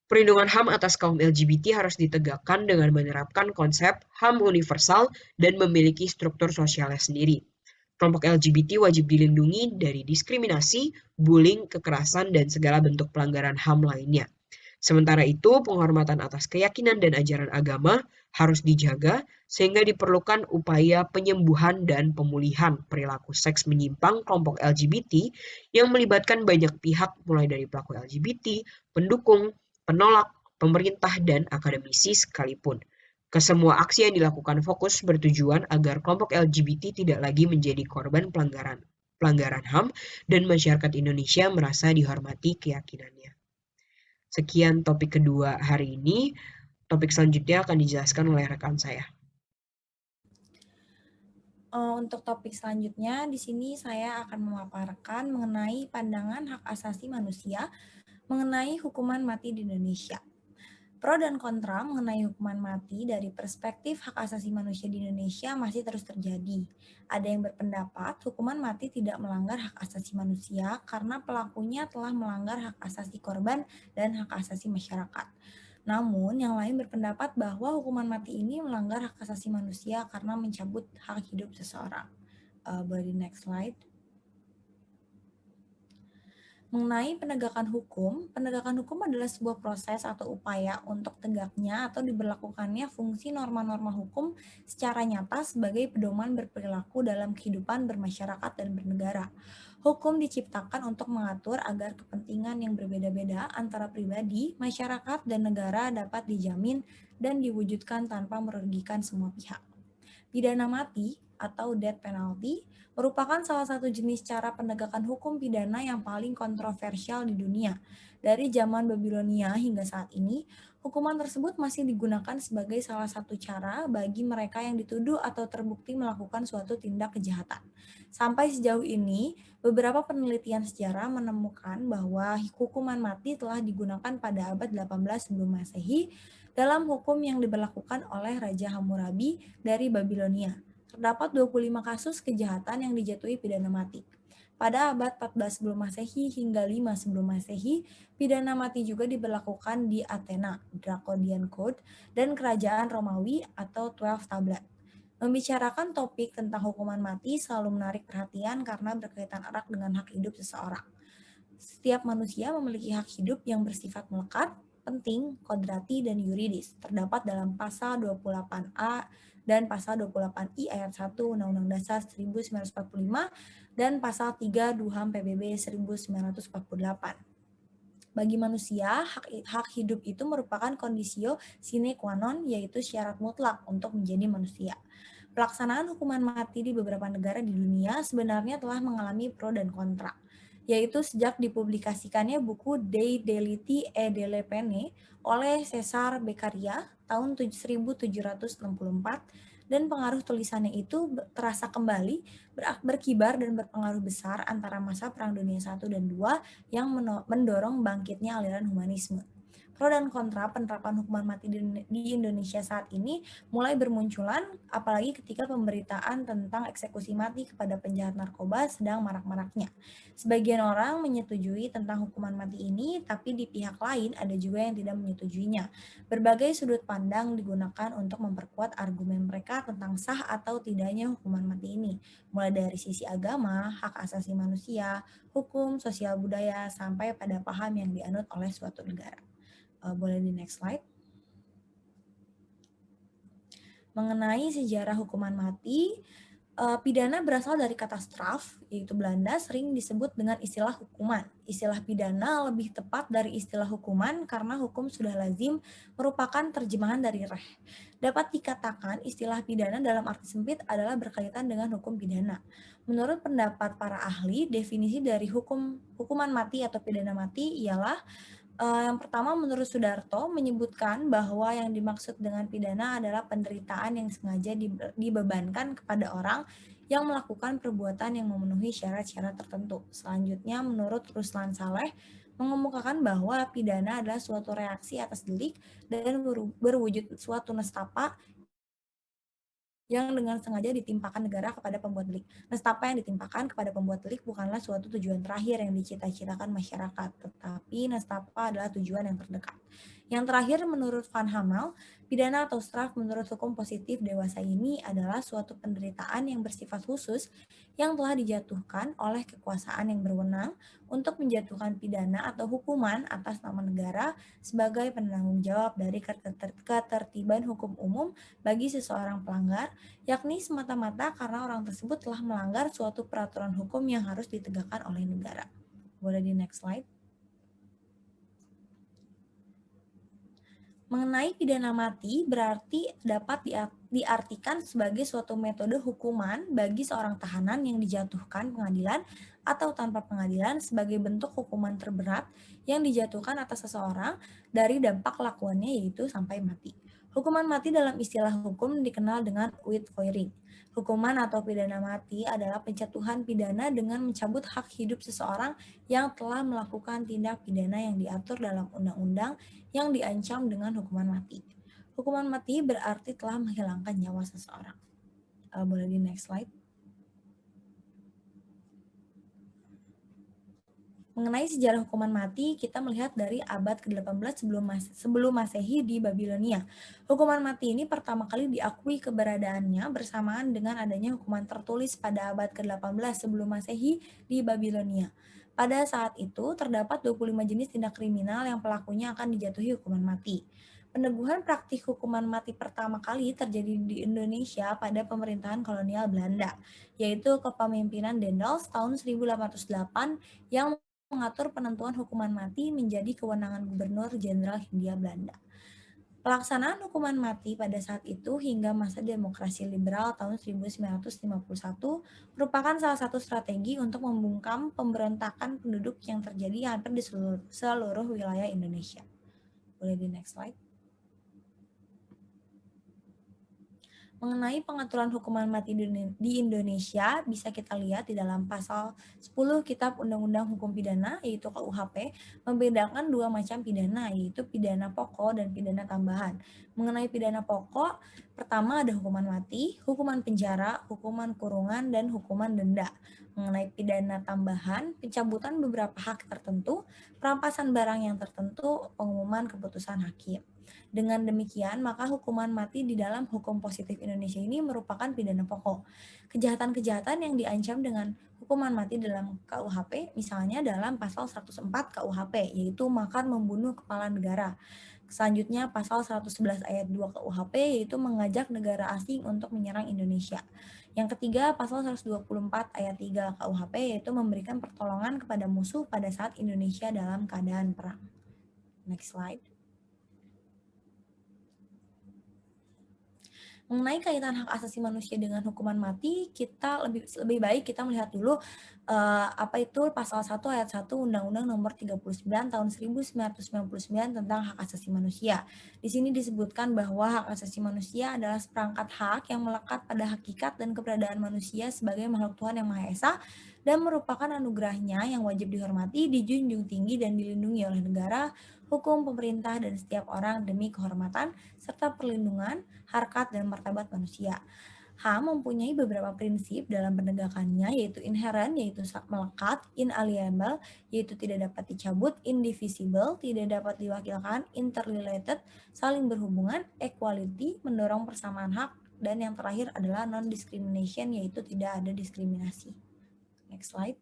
Perlindungan HAM atas kaum LGBT harus ditegakkan dengan menerapkan konsep HAM universal dan memiliki struktur sosialnya sendiri. Kelompok LGBT wajib dilindungi dari diskriminasi, bullying, kekerasan, dan segala bentuk pelanggaran HAM lainnya. Sementara itu, penghormatan atas keyakinan dan ajaran agama harus dijaga sehingga diperlukan upaya penyembuhan dan pemulihan perilaku seks menyimpang kelompok LGBT yang melibatkan banyak pihak mulai dari pelaku LGBT, pendukung, penolak, pemerintah, dan akademisi sekalipun. Kesemua aksi yang dilakukan fokus bertujuan agar kelompok LGBT tidak lagi menjadi korban pelanggaran HAM dan masyarakat Indonesia merasa dihormati keyakinannya. Sekian topik kedua hari ini. Topik selanjutnya akan dijelaskan oleh rekan saya. Untuk topik selanjutnya, di sini saya akan memaparkan mengenai pandangan hak asasi manusia mengenai hukuman mati di Indonesia. Pro dan kontra mengenai hukuman mati dari perspektif hak asasi manusia di Indonesia masih terus terjadi. Ada yang berpendapat hukuman mati tidak melanggar hak asasi manusia karena pelakunya telah melanggar hak asasi korban dan hak asasi masyarakat. Namun, yang lain berpendapat bahwa hukuman mati ini melanggar hak asasi manusia karena mencabut hak hidup seseorang. Boleh di next slide. Mengenai penegakan hukum adalah sebuah proses atau upaya untuk tegaknya atau diberlakukannya fungsi norma-norma hukum secara nyata sebagai pedoman berperilaku dalam kehidupan bermasyarakat dan bernegara. Hukum diciptakan untuk mengatur agar kepentingan yang berbeda-beda antara pribadi, masyarakat, dan negara dapat dijamin dan diwujudkan tanpa merugikan semua pihak. Pidana mati atau death penalty merupakan salah satu jenis cara penegakan hukum pidana yang paling kontroversial di dunia. Dari zaman Babilonia hingga saat ini, hukuman tersebut masih digunakan sebagai salah satu cara bagi mereka yang dituduh atau terbukti melakukan suatu tindak kejahatan. Sampai sejauh ini, beberapa penelitian sejarah menemukan bahwa hukuman mati telah digunakan pada abad 18 sebelum Masehi dalam hukum yang diberlakukan oleh Raja Hammurabi dari Babilonia. Terdapat 25 kasus kejahatan yang dijatuhi pidana mati. Pada abad 14 sebelum Masehi hingga 5 sebelum Masehi, pidana mati juga diberlakukan di Athena, Draconian Code, dan Kerajaan Romawi atau 12 Tablet. Membicarakan topik tentang hukuman mati selalu menarik perhatian karena berkaitan erat dengan hak hidup seseorang. Setiap manusia memiliki hak hidup yang bersifat melekat, penting, kodrati, dan yuridis. Terdapat dalam pasal 28A dan pasal 28I ayat 1 Undang-Undang Dasar 1945 dan pasal 3 DUHAM PBB 1948. Bagi manusia, hak hidup itu merupakan kondisio sine qua non, yaitu syarat mutlak untuk menjadi manusia. Pelaksanaan hukuman mati di beberapa negara di dunia sebenarnya telah mengalami pro dan kontra, yaitu sejak dipublikasikannya buku Dei deliti e delle pene oleh Cesare Beccaria tahun 1764 dan pengaruh tulisannya itu terasa kembali berkibar dan berpengaruh besar antara masa Perang Dunia I dan II yang mendorong bangkitnya aliran humanisme. Pro dan kontra penerapan hukuman mati di Indonesia saat ini mulai bermunculan, apalagi ketika pemberitaan tentang eksekusi mati kepada penjahat narkoba sedang marak-maraknya. Sebagian orang menyetujui tentang hukuman mati ini, tapi di pihak lain ada juga yang tidak menyetujuinya. Berbagai sudut pandang digunakan untuk memperkuat argumen mereka tentang sah atau tidaknya hukuman mati ini, mulai dari sisi agama, hak asasi manusia, hukum, sosial budaya, sampai pada paham yang dianut oleh suatu negara. Boleh di next slide. Mengenai sejarah hukuman mati, pidana berasal dari kata straf, yaitu Belanda, sering disebut dengan istilah hukuman. Istilah pidana lebih tepat dari istilah hukuman karena hukum sudah lazim merupakan terjemahan dari reh. Dapat dikatakan istilah pidana dalam arti sempit adalah berkaitan dengan hukum pidana. Menurut pendapat para ahli, definisi dari hukuman mati atau pidana mati ialah yang pertama, menurut Sudarto, menyebutkan bahwa yang dimaksud dengan pidana adalah penderitaan yang sengaja dibebankan kepada orang yang melakukan perbuatan yang memenuhi syarat-syarat tertentu. Selanjutnya, menurut Ruslan Saleh, mengemukakan bahwa pidana adalah suatu reaksi atas delik dan berwujud suatu nestapa yang dengan sengaja ditimpakan negara kepada pembuat delik. Nestapa yang ditimpakan kepada pembuat delik bukanlah suatu tujuan terakhir yang dicita-citakan masyarakat, tetapi nestapa adalah tujuan yang terdekat. Yang terakhir, menurut Van Hamel, pidana atau straf menurut hukum positif dewasa ini adalah suatu penderitaan yang bersifat khusus yang telah dijatuhkan oleh kekuasaan yang berwenang untuk menjatuhkan pidana atau hukuman atas nama negara sebagai penanggung jawab dari ketertiban hukum umum bagi seseorang pelanggar, yakni semata-mata karena orang tersebut telah melanggar suatu peraturan hukum yang harus ditegakkan oleh negara. Boleh di next slide. Mengenai pidana mati berarti dapat diartikan sebagai suatu metode hukuman bagi seorang tahanan yang dijatuhkan pengadilan atau tanpa pengadilan sebagai bentuk hukuman terberat yang dijatuhkan atas seseorang dari dampak lakuannya yaitu sampai mati. Hukuman mati dalam istilah hukum dikenal dengan uitvoering. Hukuman atau pidana mati adalah penjatuhan pidana dengan mencabut hak hidup seseorang yang telah melakukan tindak pidana yang diatur dalam undang-undang yang diancam dengan hukuman mati. Hukuman mati berarti telah menghilangkan nyawa seseorang. Boleh di next slide. Mengenai sejarah hukuman mati, kita melihat dari abad ke-18 sebelum Masehi di Babilonia. Hukuman mati ini pertama kali diakui keberadaannya bersamaan dengan adanya hukuman tertulis pada abad ke-18 sebelum Masehi di Babilonia. Pada saat itu, terdapat 25 jenis tindak kriminal yang pelakunya akan dijatuhi hukuman mati. Peneguhan praktik hukuman mati pertama kali terjadi di Indonesia pada pemerintahan kolonial Belanda, yaitu kepemimpinan Dendels tahun 1808 yang mengatur penentuan hukuman mati menjadi kewenangan Gubernur Jenderal Hindia Belanda. Pelaksanaan hukuman mati pada saat itu hingga masa demokrasi liberal tahun 1951 merupakan salah satu strategi untuk membungkam pemberontakan penduduk yang terjadi hampir di seluruh wilayah Indonesia. Boleh di next slide. Mengenai pengaturan hukuman mati di Indonesia, bisa kita lihat di dalam pasal 10 Kitab Undang-Undang Hukum Pidana, yaitu KUHP, membedakan dua macam pidana, yaitu pidana pokok dan pidana tambahan. Mengenai pidana pokok, pertama ada hukuman mati, hukuman penjara, hukuman kurungan, dan hukuman denda. Mengenai pidana tambahan, pencabutan beberapa hak tertentu, perampasan barang yang tertentu, pengumuman keputusan hakim. Dengan demikian, maka hukuman mati di dalam hukum positif Indonesia ini merupakan pidana pokok. Kejahatan-kejahatan yang diancam dengan hukuman mati dalam KUHP, misalnya dalam pasal 104 KUHP, yaitu makar membunuh kepala negara. Selanjutnya pasal 111 ayat 2 KUHP, yaitu mengajak negara asing untuk menyerang Indonesia. Yang ketiga, pasal 124 ayat 3 KUHP, yaitu memberikan pertolongan kepada musuh pada saat Indonesia dalam keadaan perang. Next slide. Mengenai kaitan hak asasi manusia dengan hukuman mati, kita lebih baik kita melihat dulu apa itu pasal 1 ayat 1 Undang-Undang Nomor 39 Tahun 1999 tentang hak asasi manusia. Di sini disebutkan bahwa hak asasi manusia adalah seperangkat hak yang melekat pada hakikat dan keberadaan manusia sebagai makhluk Tuhan yang Maha Esa dan merupakan anugerahnya yang wajib dihormati, dijunjung tinggi dan dilindungi oleh negara, hukum, pemerintah, dan setiap orang demi kehormatan serta perlindungan harkat dan martabat manusia. HAM mempunyai beberapa prinsip dalam penegakannya, yaitu inherent, yaitu melekat, inalienable, yaitu tidak dapat dicabut, indivisible, tidak dapat diwakilkan, interrelated, saling berhubungan, equality, mendorong persamaan hak, dan yang terakhir adalah non-discrimination, yaitu tidak ada diskriminasi. Next slide.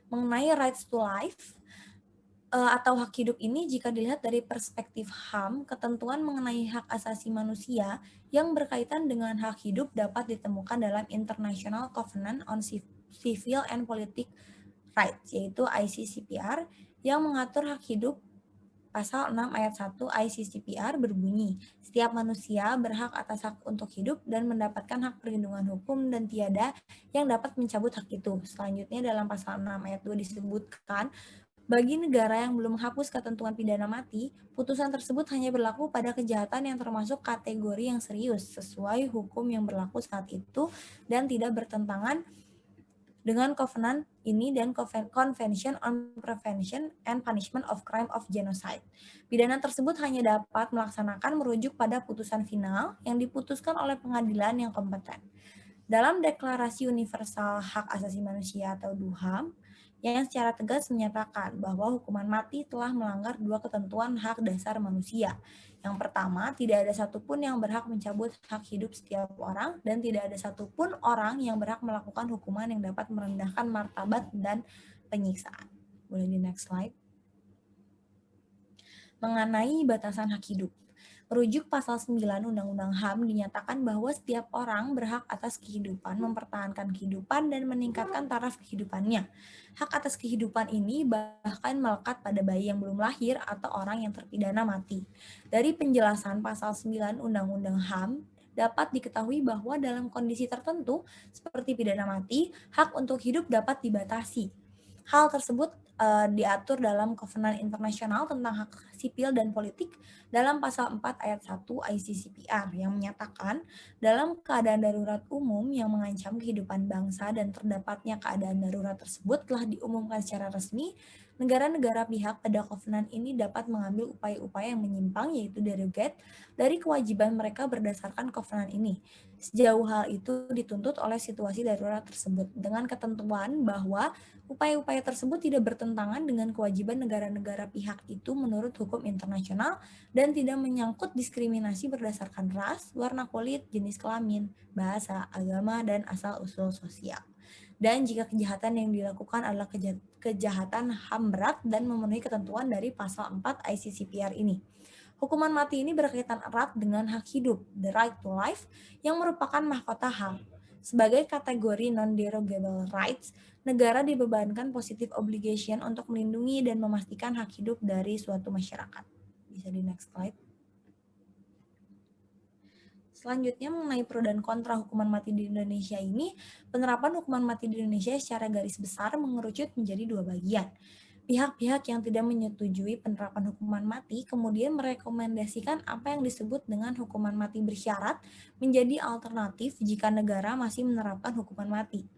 Mengenai rights to life, atau hak hidup ini jika dilihat dari perspektif HAM, ketentuan mengenai hak asasi manusia yang berkaitan dengan hak hidup dapat ditemukan dalam International Covenant on Civil and Political Rights, yaitu ICCPR, yang mengatur hak hidup. Pasal 6 ayat 1 ICCPR berbunyi, setiap manusia berhak atas hak untuk hidup dan mendapatkan hak perlindungan hukum dan tiada yang dapat mencabut hak itu. Selanjutnya dalam pasal 6 ayat 2 disebutkan, bagi negara yang belum menghapus ketentuan pidana mati, putusan tersebut hanya berlaku pada kejahatan yang termasuk kategori yang serius sesuai hukum yang berlaku saat itu dan tidak bertentangan dengan Covenant ini dan Convention on Prevention and Punishment of Crime of Genocide. Pidana tersebut hanya dapat melaksanakan merujuk pada putusan final yang diputuskan oleh pengadilan yang kompeten. Dalam Deklarasi Universal Hak Asasi Manusia atau DUHAM, yang secara tegas menyatakan bahwa hukuman mati telah melanggar dua ketentuan hak dasar manusia. Yang pertama, tidak ada satupun yang berhak mencabut hak hidup setiap orang dan tidak ada satupun orang yang berhak melakukan hukuman yang dapat merendahkan martabat dan penyiksaan. Boleh di next slide. Mengenai batasan hak hidup. Merujuk pasal 9 Undang-Undang HAM dinyatakan bahwa setiap orang berhak atas kehidupan, mempertahankan kehidupan, dan meningkatkan taraf kehidupannya. Hak atas kehidupan ini bahkan melekat pada bayi yang belum lahir atau orang yang terpidana mati. Dari penjelasan pasal 9 Undang-Undang HAM, dapat diketahui bahwa dalam kondisi tertentu, seperti pidana mati, hak untuk hidup dapat dibatasi. Hal tersebut diatur dalam Kovenan Internasional tentang Hak Sipil dan Politik dalam pasal 4 ayat 1 ICCPR yang menyatakan dalam keadaan darurat umum yang mengancam kehidupan bangsa dan terdapatnya keadaan darurat tersebut telah diumumkan secara resmi, negara-negara pihak pada Kovenan ini dapat mengambil upaya-upaya yang menyimpang yaitu derogate dari kewajiban mereka berdasarkan Kovenan ini. Sejauh hal itu dituntut oleh situasi darurat tersebut dengan ketentuan bahwa upaya-upaya tersebut tidak bertentangan dengan kewajiban negara-negara pihak itu menurut hukum internasional dan tidak menyangkut diskriminasi berdasarkan ras, warna kulit, jenis kelamin, bahasa, agama, dan asal-usul sosial. Dan jika kejahatan yang dilakukan adalah kejahatan HAM berat dan memenuhi ketentuan dari pasal 4 ICCPR ini. Hukuman mati ini berkaitan erat dengan hak hidup, the right to life, yang merupakan mahkota HAM. Sebagai kategori non-derogable rights, negara dibebankan positive obligation untuk melindungi dan memastikan hak hidup dari suatu masyarakat. Bisa di next slide. Selanjutnya mengenai pro dan kontra hukuman mati di Indonesia ini, penerapan hukuman mati di Indonesia secara garis besar mengerucut menjadi dua bagian. Pihak-pihak yang tidak menyetujui penerapan hukuman mati kemudian merekomendasikan apa yang disebut dengan hukuman mati bersyarat menjadi alternatif jika negara masih menerapkan hukuman mati.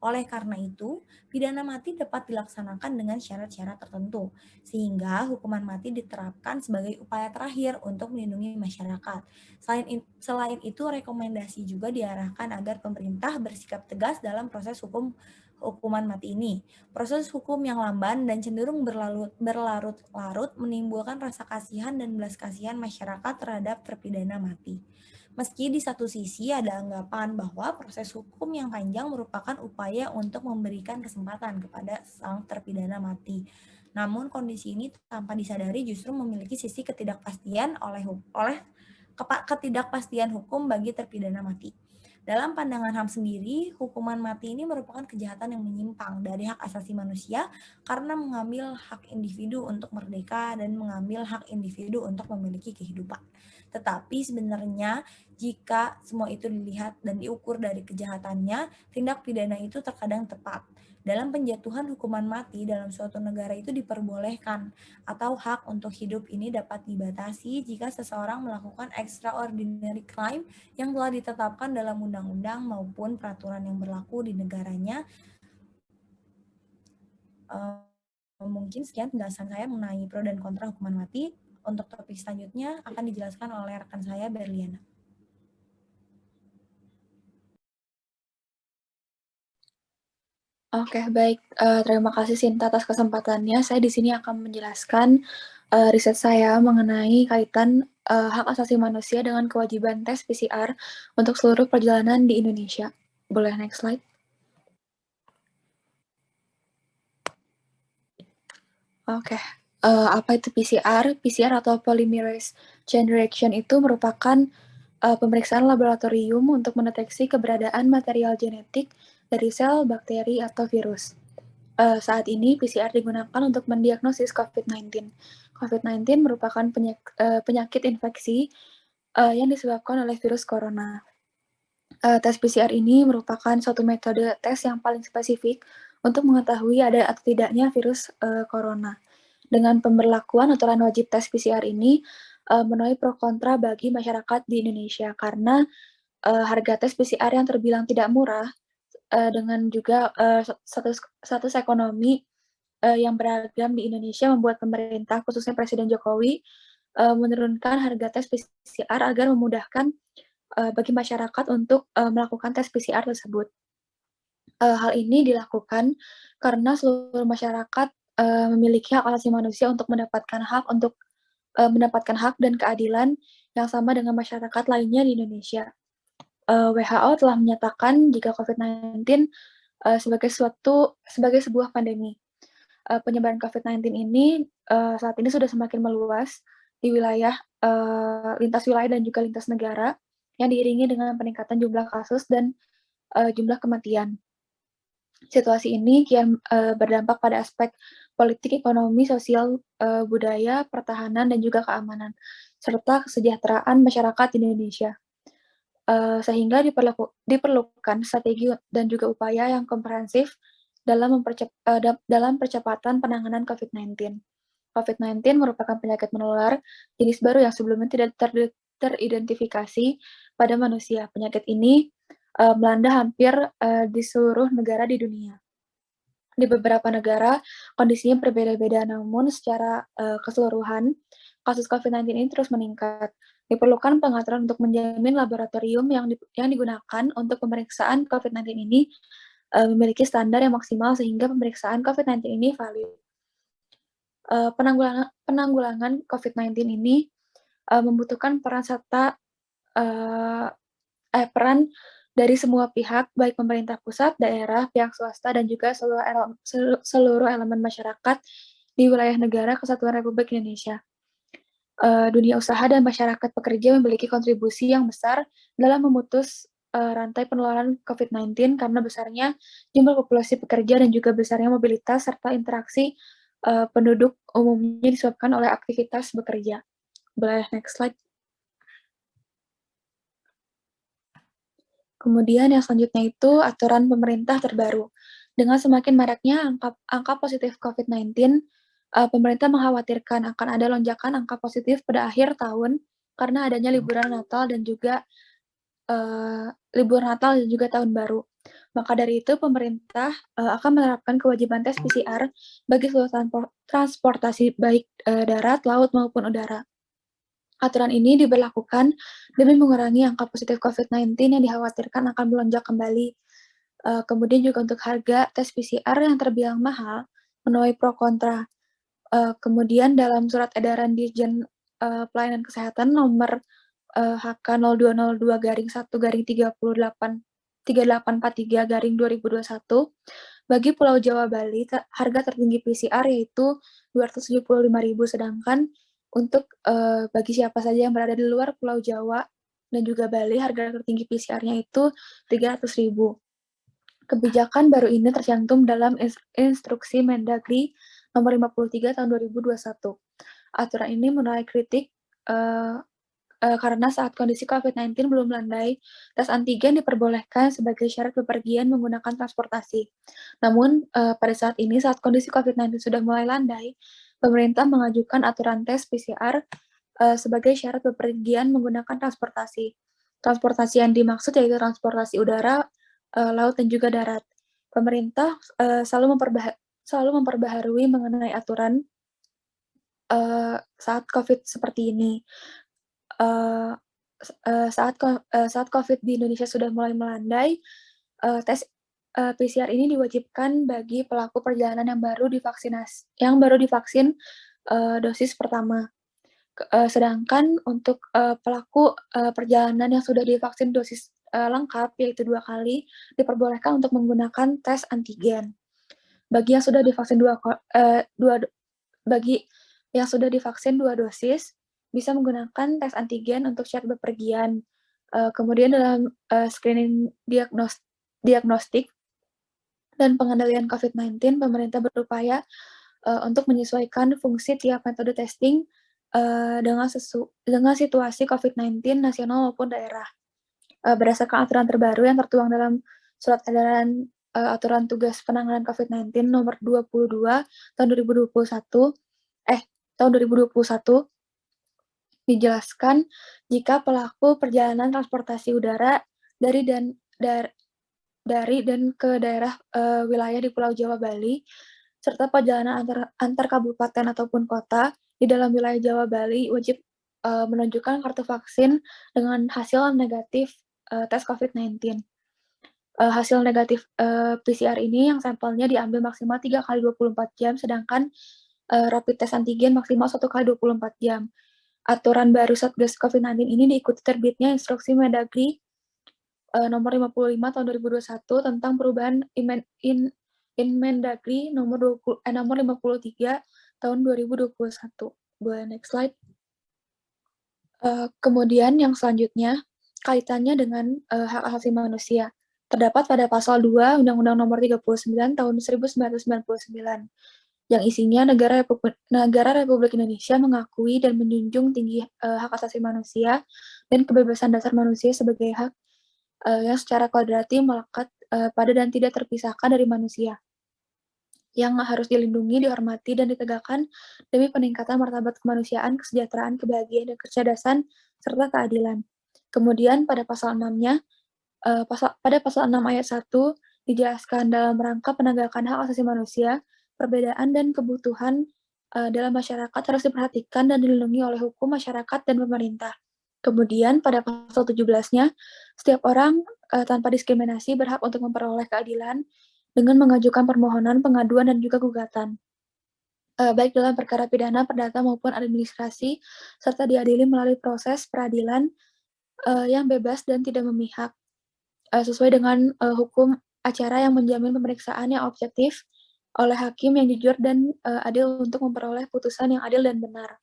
Oleh karena itu, pidana mati dapat dilaksanakan dengan syarat-syarat tertentu, sehingga hukuman mati diterapkan sebagai upaya terakhir untuk melindungi masyarakat. Selain itu, rekomendasi juga diarahkan agar pemerintah bersikap tegas dalam proses hukuman mati ini. Proses hukum yang lamban dan cenderung berlarut-larut menimbulkan rasa kasihan dan belas kasihan masyarakat terhadap terpidana mati. Meski di satu sisi ada anggapan bahwa proses hukum yang panjang merupakan upaya untuk memberikan kesempatan kepada sang terpidana mati. Namun kondisi ini tanpa disadari justru memiliki sisi ketidakpastian ketidakpastian hukum bagi terpidana mati. Dalam pandangan HAM sendiri, hukuman mati ini merupakan kejahatan yang menyimpang dari hak asasi manusia karena mengambil hak individu untuk merdeka dan mengambil hak individu untuk memiliki kehidupan. Tetapi sebenarnya jika semua itu dilihat dan diukur dari kejahatannya, tindak pidana itu terkadang tepat. Dalam penjatuhan hukuman mati dalam suatu negara itu diperbolehkan atau hak untuk hidup ini dapat dibatasi jika seseorang melakukan extraordinary crime yang telah ditetapkan dalam undang-undang maupun peraturan yang berlaku di negaranya. Mungkin sekian penjelasan saya mengenai pro dan kontra hukuman mati. Untuk topik selanjutnya akan dijelaskan oleh rekan saya, Berliana. Oke, baik. Terima kasih Sinta atas kesempatannya. Saya di sini akan menjelaskan riset saya mengenai kaitan hak asasi manusia dengan kewajiban tes PCR untuk seluruh perjalanan di Indonesia. Boleh next slide? Oke, apa itu PCR? PCR atau Polymerase Chain Reaction itu merupakan pemeriksaan laboratorium untuk mendeteksi keberadaan material genetik dari sel, bakteri, atau virus. Saat ini PCR digunakan untuk mendiagnosis COVID-19. COVID-19 merupakan penyakit infeksi yang disebabkan oleh virus corona. Tes PCR ini merupakan suatu metode tes yang paling spesifik untuk mengetahui ada atau tidaknya virus corona. Dengan pemberlakuan aturan wajib tes PCR ini menuai pro kontra bagi masyarakat di Indonesia karena harga tes PCR yang terbilang tidak murah dengan juga status ekonomi yang beragam di Indonesia membuat pemerintah, khususnya Presiden Jokowi, menurunkan harga tes PCR agar memudahkan bagi masyarakat untuk melakukan tes PCR tersebut. Hal ini dilakukan karena seluruh masyarakat memiliki hak asasi manusia untuk mendapatkan hak dan keadilan yang sama dengan masyarakat lainnya di Indonesia. WHO telah menyatakan jika COVID-19 sebagai sebuah pandemi. Penyebaran COVID-19 ini saat ini sudah semakin meluas di wilayah lintas wilayah dan juga lintas negara yang diiringi dengan peningkatan jumlah kasus dan jumlah kematian. Situasi ini kian berdampak pada aspek politik, ekonomi, sosial, budaya, pertahanan, dan juga keamanan, serta kesejahteraan masyarakat di Indonesia. Sehingga diperlukan strategi dan juga upaya yang komprehensif dalam percepatan penanganan COVID-19. COVID-19 merupakan penyakit menular jenis baru yang sebelumnya tidak teridentifikasi pada manusia. Penyakit ini melanda hampir di seluruh negara di dunia. Di beberapa negara, kondisinya berbeda-beda, namun secara keseluruhan, kasus COVID-19 ini terus meningkat. Diperlukan pengaturan untuk menjamin laboratorium yang digunakan untuk pemeriksaan COVID-19 ini memiliki standar yang maksimal sehingga pemeriksaan COVID-19 ini valid. Penanggulangan COVID-19 ini membutuhkan peran dari semua pihak, baik pemerintah pusat, daerah, pihak swasta, dan juga seluruh elemen masyarakat di wilayah negara Kesatuan Republik Indonesia. Dunia usaha dan masyarakat pekerja memiliki kontribusi yang besar dalam memutus rantai penularan COVID-19 karena besarnya jumlah populasi pekerja dan juga besarnya mobilitas serta interaksi penduduk umumnya disebabkan oleh aktivitas bekerja. Boleh next slide. Kemudian yang selanjutnya itu aturan pemerintah terbaru. Dengan semakin maraknya angka positif COVID-19, pemerintah mengkhawatirkan akan ada lonjakan angka positif pada akhir tahun karena adanya liburan Natal dan juga tahun baru. Maka dari itu pemerintah akan menerapkan kewajiban tes PCR bagi seluruh transportasi baik darat, laut maupun udara. Aturan ini diberlakukan demi mengurangi angka positif COVID-19 yang dikhawatirkan akan melonjak kembali. Kemudian juga untuk harga tes PCR yang terbilang mahal menuai pro kontra. Kemudian dalam surat edaran Dirjen Pelayanan Kesehatan nomor HK 0202-1-3843-2021 bagi Pulau Jawa Bali harga tertinggi PCR yaitu 275.000, sedangkan untuk bagi siapa saja yang berada di luar Pulau Jawa dan juga Bali harga tertinggi PCR-nya itu 300.000. Kebijakan baru ini tercantum dalam Instruksi Mendagri nomor 53 tahun 2021. Aturan ini menuai kritik karena saat kondisi COVID-19 belum landai, tes antigen diperbolehkan sebagai syarat bepergian menggunakan transportasi. Namun, pada saat ini, saat kondisi COVID-19 sudah mulai landai, pemerintah mengajukan aturan tes PCR sebagai syarat bepergian menggunakan transportasi. Transportasi yang dimaksud yaitu transportasi udara, laut, dan juga darat. Pemerintah selalu memperbaharui mengenai aturan saat COVID seperti ini. Saat COVID di Indonesia sudah mulai melandai, tes PCR ini diwajibkan bagi pelaku perjalanan yang baru divaksin dosis pertama. Sedangkan untuk pelaku perjalanan yang sudah divaksin dosis lengkap, yaitu 2 kali, diperbolehkan untuk menggunakan tes antigen. Bagi yang sudah divaksin dua dosis, bisa menggunakan tes antigen untuk syarat bepergian. Kemudian dalam screening diagnostik dan pengendalian COVID-19, pemerintah berupaya untuk menyesuaikan fungsi tiap metode testing dengan situasi COVID-19 nasional maupun daerah. Berdasarkan aturan terbaru yang tertuang dalam Surat Edaran Aturan Tugas Penanganan COVID-19 nomor 22 tahun 2021, dijelaskan jika pelaku perjalanan transportasi udara dari dan ke daerah wilayah di Pulau Jawa, Bali, serta perjalanan antar kabupaten ataupun kota di dalam wilayah Jawa, Bali wajib menunjukkan kartu vaksin dengan hasil negatif tes COVID-19. Hasil negatif PCR ini yang sampelnya diambil maksimal 3 kali 24 jam, sedangkan rapid test antigen maksimal 1 kali 24 jam. Aturan baru Satgas COVID-19 ini diikuti terbitnya Instruksi Mendagri nomor 55 tahun 2021 tentang perubahan Mendagri nomor 53 tahun 2021. Boleh next slide. Kemudian yang selanjutnya kaitannya dengan hak asasi manusia. Terdapat pada pasal 2 Undang-Undang Nomor 39 tahun 1999 yang isinya negara Republik Indonesia mengakui dan menjunjung tinggi hak asasi manusia dan kebebasan dasar manusia sebagai hak yang secara kodrati melekat pada dan tidak terpisahkan dari manusia, yang harus dilindungi, dihormati, dan ditegakkan demi peningkatan martabat kemanusiaan, kesejahteraan, kebahagiaan, dan kecerdasan, serta keadilan. Kemudian pada pasal 6-nya, pada pasal 6 ayat 1 dijelaskan dalam rangka penegakan hak asasi manusia, perbedaan dan kebutuhan dalam masyarakat harus diperhatikan dan dilindungi oleh hukum, masyarakat, dan pemerintah. Kemudian pada pasal 17-nya, setiap orang tanpa diskriminasi berhak untuk memperoleh keadilan dengan mengajukan permohonan, pengaduan, dan juga gugatan, baik dalam perkara pidana, perdata, maupun administrasi, serta diadili melalui proses peradilan yang bebas dan tidak memihak, sesuai dengan hukum acara yang menjamin pemeriksaan yang objektif oleh hakim yang jujur dan adil untuk memperoleh putusan yang adil dan benar.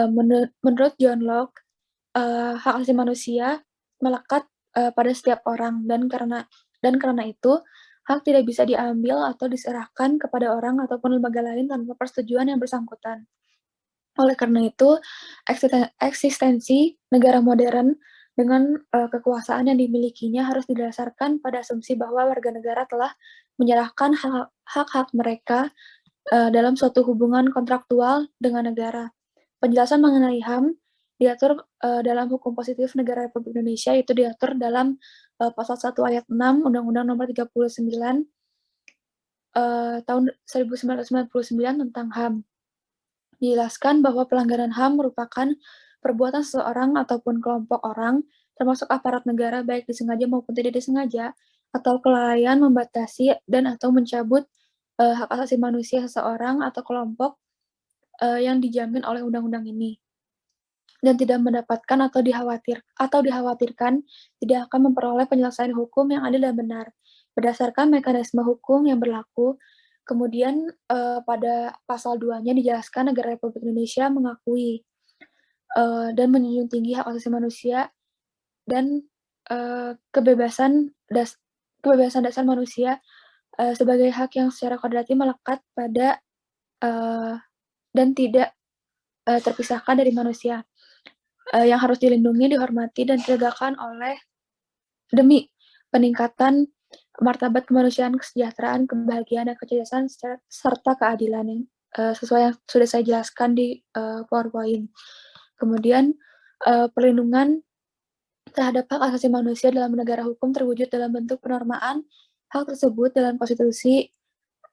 Menurut John Locke, hak asasi manusia melekat pada setiap orang, dan karena itu hak tidak bisa diambil atau diserahkan kepada orang ataupun lembaga lain tanpa persetujuan yang bersangkutan. Oleh karena itu, eksistensi negara modern dengan kekuasaan yang dimilikinya harus didasarkan pada asumsi bahwa warga negara telah menyerahkan hak-hak mereka dalam suatu hubungan kontraktual dengan negara. Penjelasan mengenai HAM diatur dalam Hukum Positif Negara Republik Indonesia, itu diatur dalam pasal 1 ayat 6 Undang-Undang Nomor 39 tahun 1999 tentang HAM. Dijelaskan bahwa pelanggaran HAM merupakan perbuatan seseorang ataupun kelompok orang, termasuk aparat negara, baik disengaja maupun tidak disengaja, atau kelalaian membatasi dan atau mencabut hak asasi manusia seseorang atau kelompok yang dijamin oleh undang-undang ini, dan tidak mendapatkan atau dikhawatirkan tidak akan memperoleh penyelesaian hukum yang adil dan benar berdasarkan mekanisme hukum yang berlaku. Kemudian pada pasal 2-nya dijelaskan negara Republik Indonesia mengakui dan menjunjung tinggi hak asasi manusia dan kebebasan dasar manusia sebagai hak yang secara kodrati melekat pada dan tidak terpisahkan dari manusia yang harus dilindungi, dihormati, dan ditegakkan demi peningkatan martabat kemanusiaan, kesejahteraan, kebahagiaan, dan kecerdasan serta keadilan yang sesuai yang sudah saya jelaskan di PowerPoint. Kemudian perlindungan terhadap hak asasi manusia dalam negara hukum terwujud dalam bentuk penormaan hak tersebut dalam konstitusi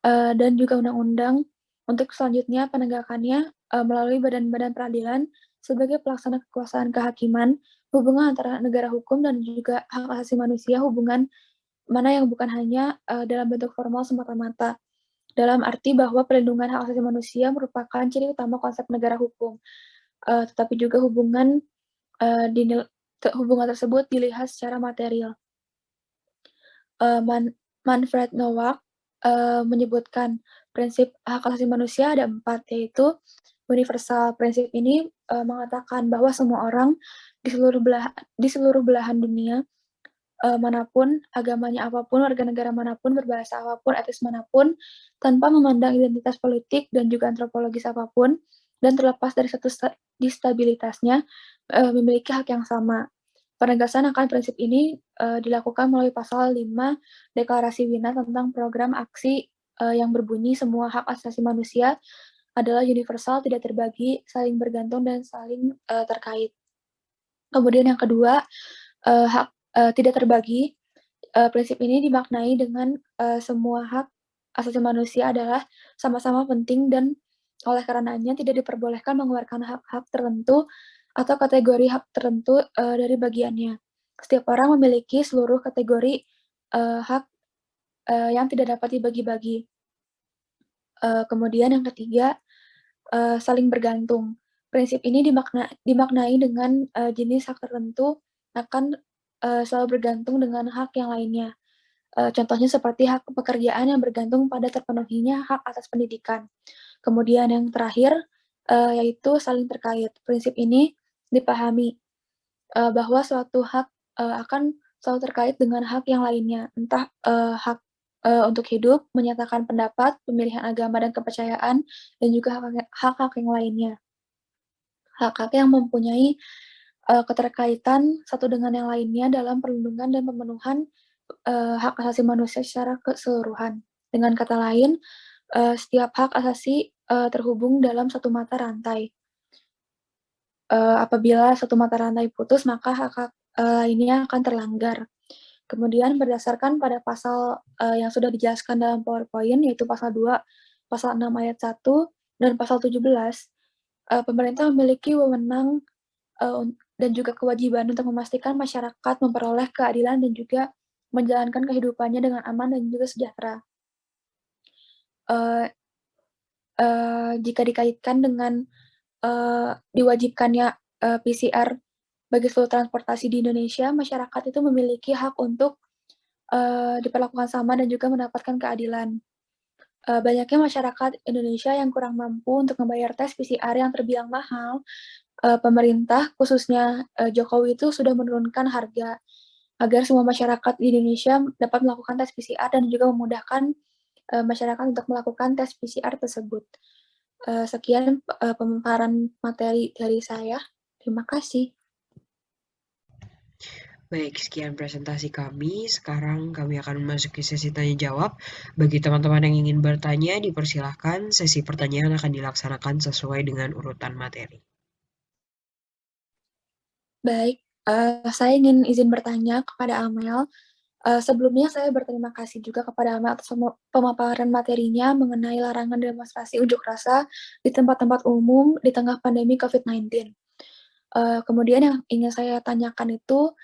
dan juga undang-undang. Untuk selanjutnya penegakannya melalui badan-badan peradilan sebagai pelaksana kekuasaan kehakiman, hubungan antara negara hukum dan juga hak asasi manusia, hubungan mana yang bukan hanya dalam bentuk formal semata-mata, dalam arti bahwa perlindungan hak asasi manusia merupakan ciri utama konsep negara hukum, tetapi juga hubungan tersebut dilihat secara material. Manfred Nowak menyebutkan prinsip hak asasi manusia ada 4, yaitu universal. Prinsip ini mengatakan bahwa semua orang di seluruh belahan dunia manapun, agamanya apapun, warga negara manapun, berbahasa apapun, etnis manapun, tanpa memandang identitas politik dan juga antropologis apapun, dan terlepas dari distabilitasnya, memiliki hak yang sama. Penegasan akan prinsip ini dilakukan melalui pasal 5 Deklarasi Wina tentang program aksi yang berbunyi semua hak asasi manusia adalah universal, tidak terbagi, saling bergantung, dan saling terkait. Kemudian yang kedua, hak tidak terbagi. Prinsip ini dimaknai dengan semua hak asasi manusia adalah sama-sama penting dan oleh karenanya tidak diperbolehkan mengeluarkan hak-hak tertentu atau kategori hak tertentu dari bagiannya. Setiap orang memiliki seluruh kategori hak yang tidak dapat dibagi-bagi. Kemudian yang ketiga, saling bergantung. Prinsip ini dimaknai dengan jenis hak tertentu akan selalu bergantung dengan hak yang lainnya. Contohnya seperti hak pekerjaan yang bergantung pada terpenuhinya hak atas pendidikan. Kemudian yang terakhir, yaitu saling terkait. Prinsip ini dipahami bahwa suatu hak akan selalu terkait dengan hak yang lainnya, entah hak untuk hidup, menyatakan pendapat, pemilihan agama dan kepercayaan, dan juga hak-hak yang lainnya. Hak-hak yang mempunyai keterkaitan satu dengan yang lainnya dalam perlindungan dan pemenuhan hak asasi manusia secara keseluruhan. Dengan kata lain, setiap hak asasi terhubung dalam satu mata rantai. Apabila satu mata rantai putus, maka hak-hak lainnya akan terlanggar. Kemudian berdasarkan pada pasal yang sudah dijelaskan dalam PowerPoint, yaitu pasal 2, pasal 6 ayat 1, dan pasal 17, pemerintah memiliki wewenang dan juga kewajiban untuk memastikan masyarakat memperoleh keadilan dan juga menjalankan kehidupannya dengan aman dan juga sejahtera. Jika dikaitkan dengan diwajibkannya PCR bagi seluruh transportasi di Indonesia, masyarakat itu memiliki hak untuk diperlakukan sama dan juga mendapatkan keadilan. Banyaknya masyarakat Indonesia yang kurang mampu untuk membayar tes PCR yang terbilang mahal, pemerintah, khususnya Jokowi itu sudah menurunkan harga agar semua masyarakat di Indonesia dapat melakukan tes PCR dan juga memudahkan masyarakat untuk melakukan tes PCR tersebut. Sekian pemaparan materi dari saya. Terima kasih. Baik, sekian presentasi kami. Sekarang kami akan memasuki sesi tanya jawab. Bagi teman-teman yang ingin bertanya, dipersilahkan sesi pertanyaan akan dilaksanakan sesuai dengan urutan materi. Baik, saya ingin izin bertanya kepada Amel. Sebelumnya saya berterima kasih juga kepada Amel atas pemaparan materinya mengenai larangan demonstrasi unjuk rasa di tempat-tempat umum di tengah pandemi COVID-19. Kemudian yang ingin saya tanyakan itu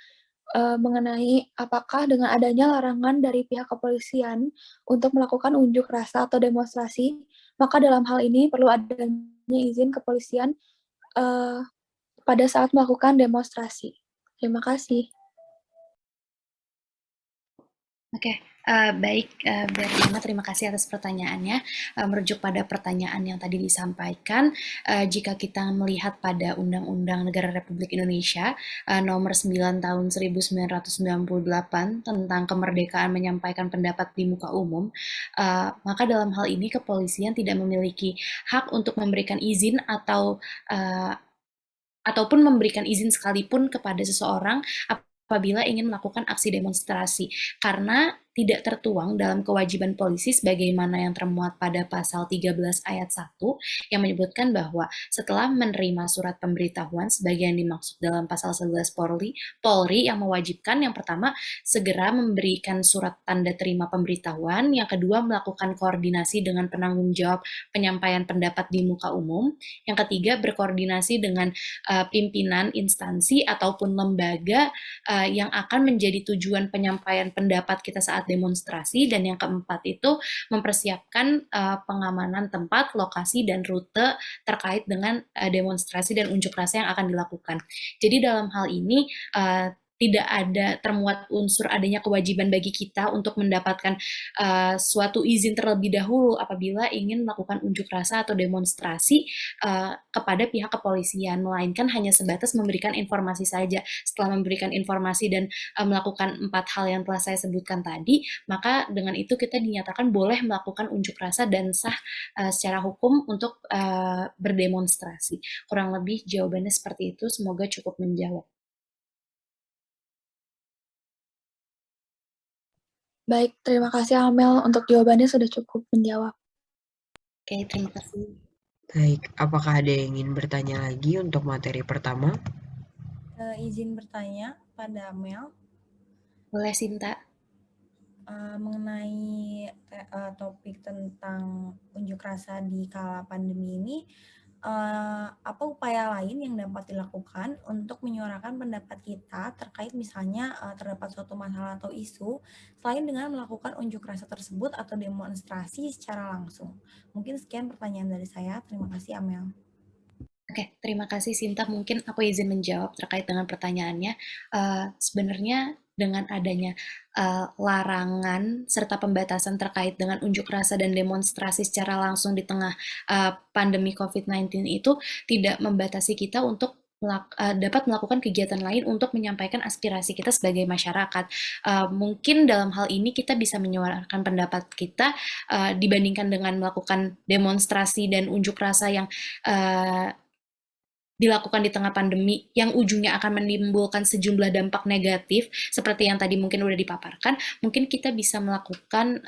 mengenai apakah dengan adanya larangan dari pihak kepolisian untuk melakukan unjuk rasa atau demonstrasi, maka dalam hal ini perlu adanya izin kepolisian pada saat melakukan demonstrasi. Terima kasih. Oke, Baik, Berliana, terima kasih atas pertanyaannya. Merujuk pada pertanyaan yang tadi disampaikan, jika kita melihat pada Undang-Undang Negara Republik Indonesia Nomor 9 Tahun 1998 tentang kemerdekaan menyampaikan pendapat di muka umum, maka dalam hal ini kepolisian tidak memiliki hak untuk memberikan izin ataupun memberikan izin sekalipun kepada seseorang apabila ingin melakukan aksi demonstrasi, karena tidak tertuang dalam kewajiban polisi sebagaimana yang termuat pada pasal 13 ayat 1 yang menyebutkan bahwa setelah menerima surat pemberitahuan sebagian dimaksud dalam pasal 11 Polri yang mewajibkan yang pertama segera memberikan surat tanda terima pemberitahuan, yang kedua melakukan koordinasi dengan penanggung jawab penyampaian pendapat di muka umum, yang ketiga berkoordinasi dengan pimpinan instansi ataupun lembaga yang akan menjadi tujuan penyampaian pendapat kita saat demonstrasi, dan yang keempat itu mempersiapkan pengamanan tempat, lokasi, dan rute terkait dengan demonstrasi dan unjuk rasa yang akan dilakukan. Jadi dalam hal ini tidak ada termuat unsur adanya kewajiban bagi kita untuk mendapatkan suatu izin terlebih dahulu apabila ingin melakukan unjuk rasa atau demonstrasi kepada pihak kepolisian, melainkan hanya sebatas memberikan informasi saja. Setelah memberikan informasi dan melakukan 4 hal yang telah saya sebutkan tadi, maka dengan itu kita dinyatakan boleh melakukan unjuk rasa dan sah secara hukum untuk berdemonstrasi. Kurang lebih jawabannya seperti itu, semoga cukup menjawab. Baik, terima kasih Amel untuk jawabannya sudah cukup menjawab. Oke, terima kasih. Baik, apakah ada yang ingin bertanya lagi untuk materi pertama? Izin bertanya pada Amel. Boleh, Sinta. Mengenai topik tentang unjuk rasa di kala pandemi ini, apa upaya lain yang dapat dilakukan untuk menyuarakan pendapat kita terkait misalnya terdapat suatu masalah atau isu selain dengan melakukan unjuk rasa tersebut atau demonstrasi secara langsung? Mungkin sekian pertanyaan dari saya. Terima kasih, Amel. Oke, terima kasih Sinta. Mungkin aku izin menjawab terkait dengan pertanyaannya. Sebenarnya dengan adanya larangan serta pembatasan terkait dengan unjuk rasa dan demonstrasi secara langsung di tengah pandemi COVID-19 itu tidak membatasi kita untuk dapat melakukan kegiatan lain untuk menyampaikan aspirasi kita sebagai masyarakat. Mungkin dalam hal ini kita bisa menyuarakan pendapat kita dibandingkan dengan melakukan demonstrasi dan unjuk rasa yang dilakukan di tengah pandemi yang ujungnya akan menimbulkan sejumlah dampak negatif seperti yang tadi mungkin udah dipaparkan, mungkin kita bisa melakukan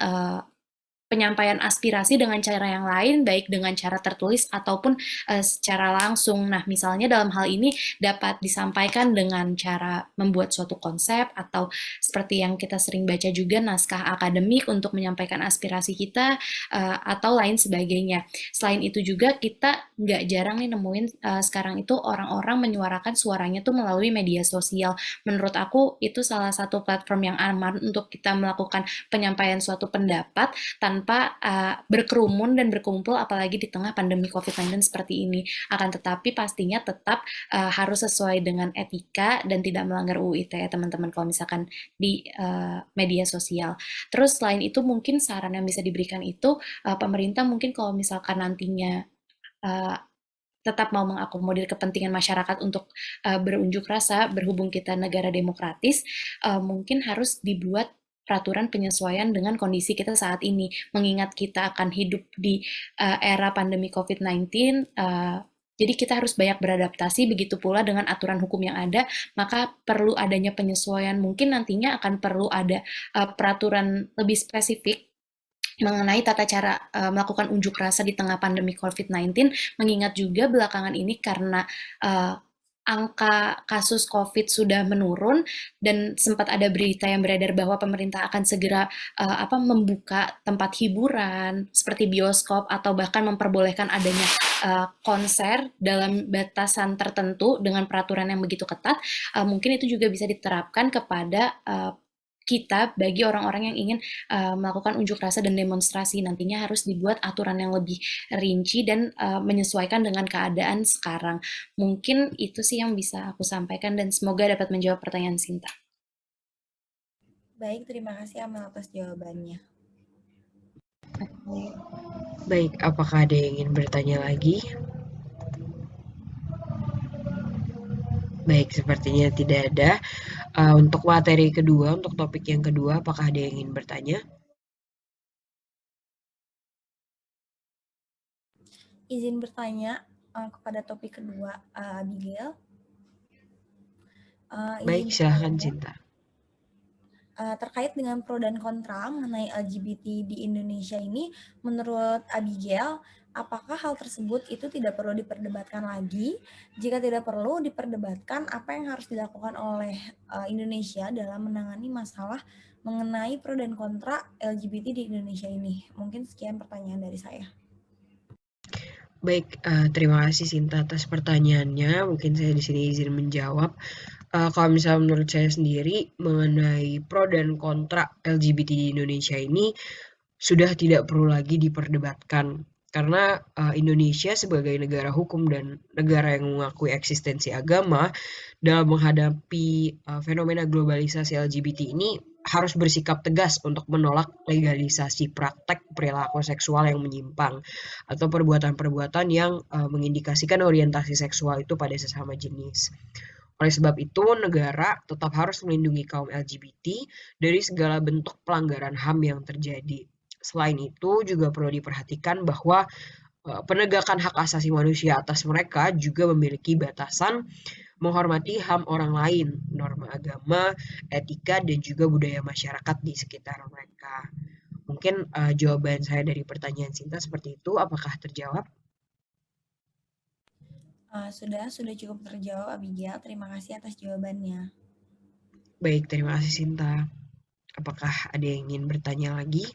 penyampaian aspirasi dengan cara yang lain, baik dengan cara tertulis ataupun secara langsung. Nah, misalnya dalam hal ini dapat disampaikan dengan cara membuat suatu konsep atau seperti yang kita sering baca juga naskah akademik untuk menyampaikan aspirasi kita atau lain sebagainya. Selain itu juga kita nggak jarang nih nemuin sekarang itu orang-orang menyuarakan suaranya tuh melalui media sosial. Menurut aku itu salah satu platform yang aman untuk kita melakukan penyampaian suatu pendapat tanpa berkerumun dan berkumpul apalagi di tengah pandemi COVID-19 seperti ini. Akan tetapi pastinya tetap harus sesuai dengan etika dan tidak melanggar UU ITE teman-teman kalau misalkan di media sosial. Terus selain itu mungkin saran yang bisa diberikan itu pemerintah mungkin kalau misalkan nantinya tetap mau mengakomodir kepentingan masyarakat untuk berunjuk rasa, berhubung kita negara demokratis, mungkin harus dibuat peraturan penyesuaian dengan kondisi kita saat ini, mengingat kita akan hidup di era pandemi COVID-19, jadi kita harus banyak beradaptasi, begitu pula dengan aturan hukum yang ada, maka perlu adanya penyesuaian, mungkin nantinya akan perlu ada peraturan lebih spesifik mengenai tata cara melakukan unjuk rasa di tengah pandemi COVID-19, mengingat juga belakangan ini karena angka kasus COVID sudah menurun dan sempat ada berita yang beredar bahwa pemerintah akan segera membuka tempat hiburan seperti bioskop atau bahkan memperbolehkan adanya konser dalam batasan tertentu dengan peraturan yang begitu ketat. Mungkin itu juga bisa diterapkan kepada kita bagi orang-orang yang ingin melakukan unjuk rasa dan demonstrasi. Nantinya harus dibuat aturan yang lebih rinci dan menyesuaikan dengan keadaan sekarang. Mungkin itu sih yang bisa aku sampaikan dan semoga dapat menjawab pertanyaan Sinta. Baik, terima kasih Amel atas jawabannya. Baik, apakah ada yang ingin bertanya lagi? Baik, sepertinya tidak ada. Untuk materi kedua, untuk topik yang kedua, apakah ada yang ingin bertanya? Izin bertanya kepada topik kedua, Abigail. Baik, Izin silahkan bertanya. Cinta. Terkait dengan pro dan kontra mengenai LGBT di Indonesia ini, menurut Abigail, apakah hal tersebut itu tidak perlu diperdebatkan lagi? Jika tidak perlu diperdebatkan, apa yang harus dilakukan oleh Indonesia dalam menangani masalah mengenai pro dan kontra LGBT di Indonesia ini? Mungkin sekian pertanyaan dari saya. Baik, terima kasih Sinta atas pertanyaannya. Mungkin saya di sini izin menjawab. Kalau misalnya menurut saya sendiri mengenai pro dan kontra LGBT di Indonesia ini sudah tidak perlu lagi diperdebatkan karena Indonesia sebagai negara hukum dan negara yang mengakui eksistensi agama dalam menghadapi fenomena globalisasi LGBT ini harus bersikap tegas untuk menolak legalisasi praktek perilaku seksual yang menyimpang atau perbuatan-perbuatan yang mengindikasikan orientasi seksual itu pada sesama jenis. Oleh sebab itu, negara tetap harus melindungi kaum LGBT dari segala bentuk pelanggaran HAM yang terjadi. Selain itu, juga perlu diperhatikan bahwa penegakan hak asasi manusia atas mereka juga memiliki batasan menghormati HAM orang lain, norma agama, etika, dan juga budaya masyarakat di sekitar mereka. Mungkin jawaban saya dari pertanyaan Sinta seperti itu. Apakah terjawab? Sudah cukup terjawab, Abigail. Terima kasih atas jawabannya. Baik, terima kasih Sinta. Apakah ada yang ingin bertanya lagi?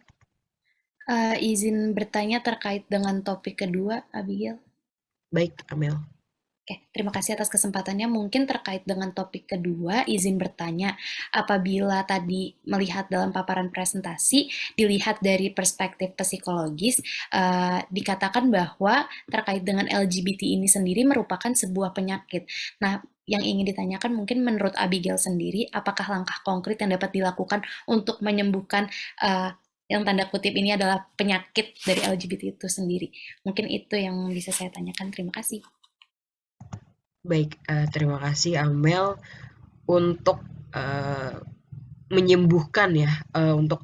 Izin bertanya terkait dengan topik kedua, Abigail. Baik, Amel. Oke, terima kasih atas kesempatannya. Mungkin terkait dengan topik kedua, izin bertanya, apabila tadi melihat dalam paparan presentasi, dilihat dari perspektif psikologis, dikatakan bahwa terkait dengan LGBT ini sendiri merupakan sebuah penyakit. Nah, yang ingin ditanyakan mungkin menurut Abigail sendiri, apakah langkah konkret yang dapat dilakukan untuk menyembuhkan yang tanda kutip ini adalah penyakit dari LGBT itu sendiri? Mungkin itu yang bisa saya tanyakan. Terima kasih. Baik, terima kasih Amel untuk menyembuhkan ya, untuk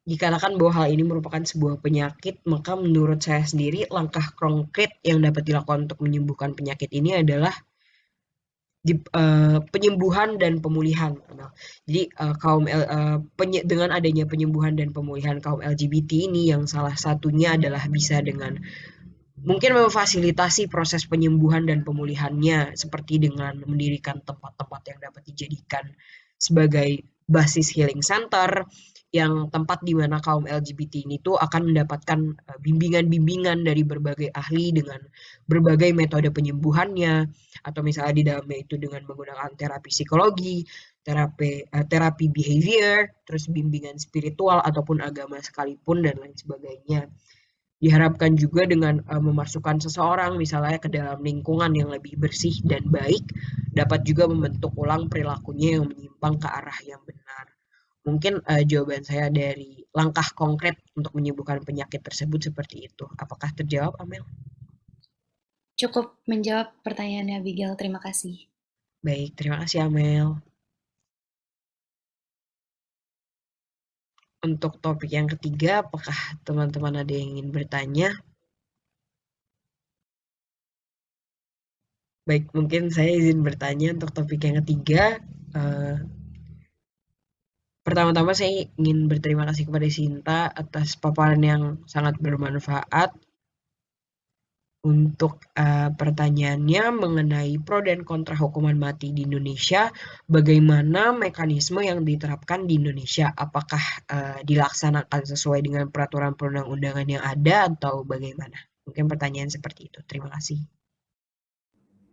dikatakan bahwa hal ini merupakan sebuah penyakit, maka menurut saya sendiri langkah konkret yang dapat dilakukan untuk menyembuhkan penyakit ini adalah penyembuhan dan pemulihan. Amel. Jadi dengan adanya penyembuhan dan pemulihan kaum LGBT ini yang salah satunya adalah bisa dengan mungkin memfasilitasi proses penyembuhan dan pemulihannya seperti dengan mendirikan tempat-tempat yang dapat dijadikan sebagai basis healing center yang tempat di mana kaum LGBT ini tuh akan mendapatkan bimbingan-bimbingan dari berbagai ahli dengan berbagai metode penyembuhannya atau misalnya di dalamnya itu dengan menggunakan terapi psikologi, terapi behavior, terus bimbingan spiritual ataupun agama sekalipun dan lain sebagainya. Diharapkan juga dengan memasukkan seseorang misalnya ke dalam lingkungan yang lebih bersih dan baik, dapat juga membentuk ulang perilakunya yang menyimpang ke arah yang benar. Mungkin jawaban saya dari langkah konkret untuk menyembuhkan penyakit tersebut seperti itu. Apakah terjawab, Amel? Cukup menjawab pertanyaannya Abigail, terima kasih. Baik, terima kasih Amel. Untuk topik yang ketiga, apakah teman-teman ada yang ingin bertanya? Baik, mungkin saya izin bertanya untuk topik yang ketiga. Pertama-tama saya ingin berterima kasih kepada Sinta atas paparan yang sangat bermanfaat. Untuk pertanyaannya mengenai pro dan kontra hukuman mati di Indonesia, bagaimana mekanisme yang diterapkan di Indonesia? Apakah dilaksanakan sesuai dengan peraturan perundang-undangan yang ada atau bagaimana? Mungkin pertanyaan seperti itu. Terima kasih.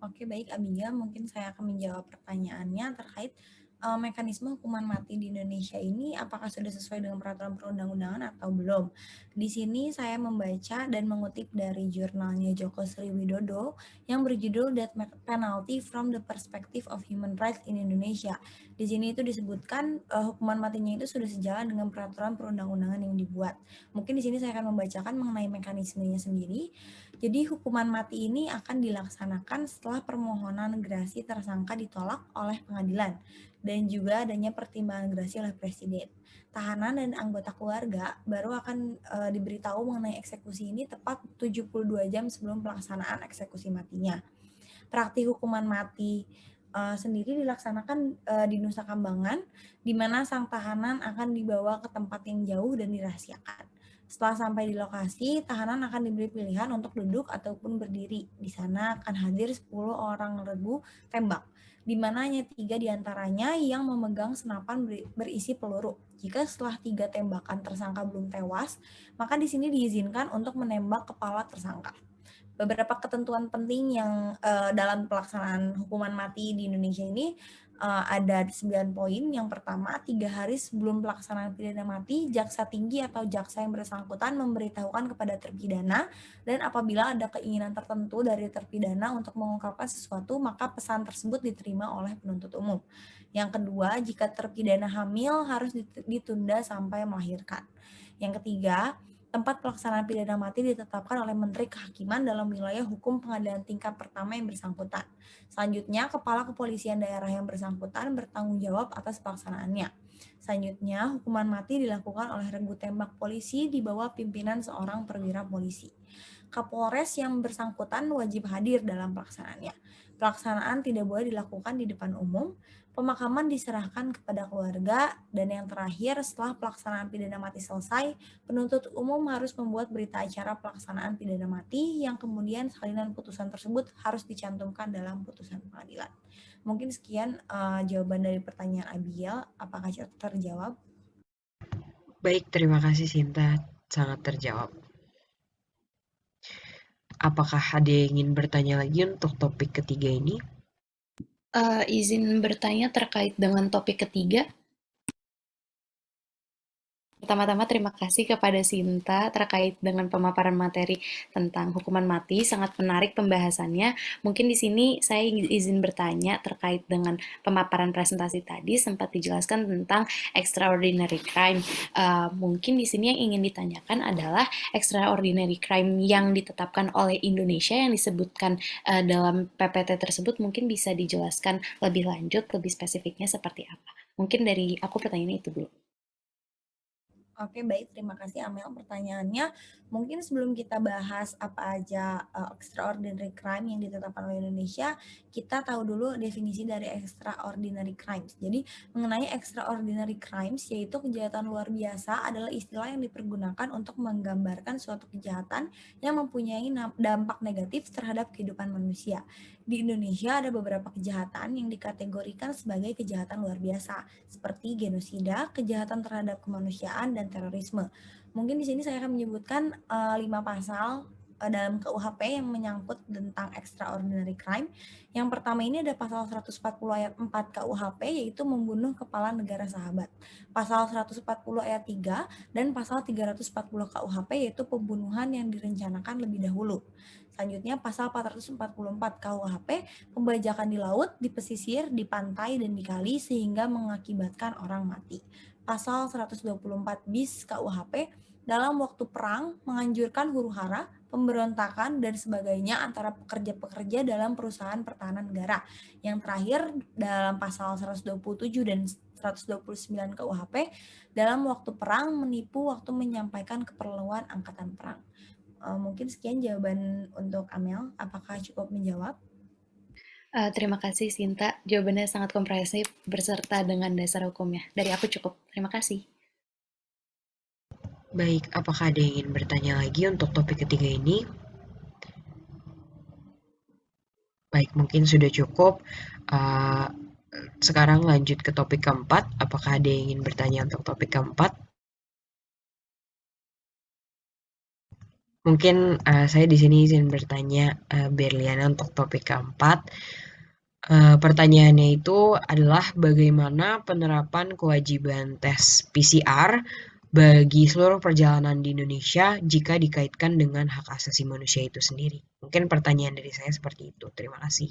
Oke, baik Abigail, mungkin saya akan menjawab pertanyaannya terkait mekanisme hukuman mati di Indonesia ini apakah sudah sesuai dengan peraturan perundang-undangan atau belum. Di sini saya membaca dan mengutip dari jurnalnya Joko Sriwidodo yang berjudul Death Penalty from the Perspective of Human Rights in Indonesia. Di sini itu disebutkan hukuman matinya itu sudah sejalan dengan peraturan perundang-undangan yang dibuat. Mungkin di sini saya akan membacakan mengenai mekanismenya sendiri. Jadi hukuman mati ini akan dilaksanakan setelah permohonan gerasi tersangka ditolak oleh pengadilan dan juga adanya pertimbangan gerasi oleh presiden. Tahanan dan anggota keluarga baru akan diberitahu mengenai eksekusi ini tepat 72 jam sebelum pelaksanaan eksekusi matinya. Praktik hukuman mati sendiri dilaksanakan di Nusa Kambangan, di mana sang tahanan akan dibawa ke tempat yang jauh dan dirahasiakan. Setelah sampai di lokasi, tahanan akan diberi pilihan untuk duduk ataupun berdiri. Di sana akan hadir 10 orang regu tembak, di mana hanya 3 diantaranya yang memegang senapan berisi peluru. Jika setelah 3 tembakan tersangka belum tewas, maka di sini diizinkan untuk menembak kepala tersangka. Beberapa ketentuan penting yang dalam pelaksanaan hukuman mati di Indonesia ini ada 9 poin. Yang pertama, 3 hari sebelum pelaksanaan pidana mati, jaksa tinggi atau jaksa yang bersangkutan memberitahukan kepada terpidana, dan apabila ada keinginan tertentu dari terpidana untuk mengungkapkan sesuatu, maka pesan tersebut diterima oleh penuntut umum. Yang kedua, jika terpidana hamil harus ditunda sampai melahirkan. Yang ketiga, tempat pelaksanaan pidana mati ditetapkan oleh Menteri Kehakiman dalam wilayah hukum pengadilan tingkat pertama yang bersangkutan. Selanjutnya, Kepala Kepolisian daerah yang bersangkutan bertanggung jawab atas pelaksanaannya. Selanjutnya, hukuman mati dilakukan oleh regu tembak polisi di bawah pimpinan seorang perwira polisi. Kapolres yang bersangkutan wajib hadir dalam pelaksanaannya. Pelaksanaan tidak boleh dilakukan di depan umum. Pemakaman diserahkan kepada keluarga, dan yang terakhir, setelah pelaksanaan pidana mati selesai, penuntut umum harus membuat berita acara pelaksanaan pidana mati yang kemudian salinan putusan tersebut harus dicantumkan dalam putusan pengadilan. Mungkin sekian jawaban dari pertanyaan Abigail. Apakah terjawab? Baik, terima kasih Sinta. Sangat terjawab. Apakah ada yang ingin bertanya lagi untuk topik ketiga ini? Izin bertanya terkait dengan topik ketiga. Pertama-tama terima kasih kepada Sinta terkait dengan pemaparan materi tentang hukuman mati, sangat menarik pembahasannya. Mungkin di sini saya izin bertanya terkait dengan pemaparan presentasi tadi, sempat dijelaskan tentang extraordinary crime. Mungkin di sini yang ingin ditanyakan adalah extraordinary crime yang ditetapkan oleh Indonesia yang disebutkan dalam PPT tersebut, mungkin bisa dijelaskan lebih lanjut, lebih spesifiknya seperti apa. Mungkin dari aku pertanyaannya itu dulu. Oke, baik. Terima kasih Amel pertanyaannya. Mungkin sebelum kita bahas apa aja extraordinary crime yang ditetapkan oleh Indonesia, kita tahu dulu definisi dari extraordinary crimes. Jadi, mengenai extraordinary crimes, yaitu kejahatan luar biasa adalah istilah yang dipergunakan untuk menggambarkan suatu kejahatan yang mempunyai dampak negatif terhadap kehidupan manusia. Di Indonesia ada beberapa kejahatan yang dikategorikan sebagai kejahatan luar biasa, seperti genosida, kejahatan terhadap kemanusiaan, dan terorisme. Mungkin di sini saya akan menyebutkan 5 pasal dalam KUHP yang menyangkut tentang extraordinary crime. Yang pertama ini ada pasal 140 ayat 4 KUHP, yaitu membunuh kepala negara sahabat. Pasal 140 ayat 3 dan pasal 340 KUHP yaitu pembunuhan yang direncanakan lebih dahulu. Selanjutnya pasal 444 KUHP, pembajakan di laut, di pesisir, di pantai, dan di kali sehingga mengakibatkan orang mati. Pasal 124 bis KUHP, dalam waktu perang menganjurkan huru-hara, pemberontakan, dan sebagainya antara pekerja-pekerja dalam perusahaan pertahanan negara. Yang terakhir dalam pasal 127 dan 129 KUHP, dalam waktu perang menipu waktu menyampaikan keperluan angkatan perang. Mungkin sekian jawaban untuk Amel. Apakah cukup menjawab? Terima kasih Sinta, jawabannya sangat komprehensif berserta dengan dasar hukumnya. Dari aku cukup, terima kasih. Baik, apakah ada yang ingin bertanya lagi untuk topik ketiga ini? Baik, mungkin sudah cukup. Sekarang lanjut ke topik keempat. Apakah ada yang ingin bertanya untuk topik keempat? Mungkin saya di sini izin bertanya Berliana untuk topik keempat. Pertanyaannya itu adalah bagaimana penerapan kewajiban tes PCR bagi seluruh perjalanan di Indonesia jika dikaitkan dengan hak asasi manusia itu sendiri. Mungkin pertanyaan dari saya seperti itu. Terima kasih.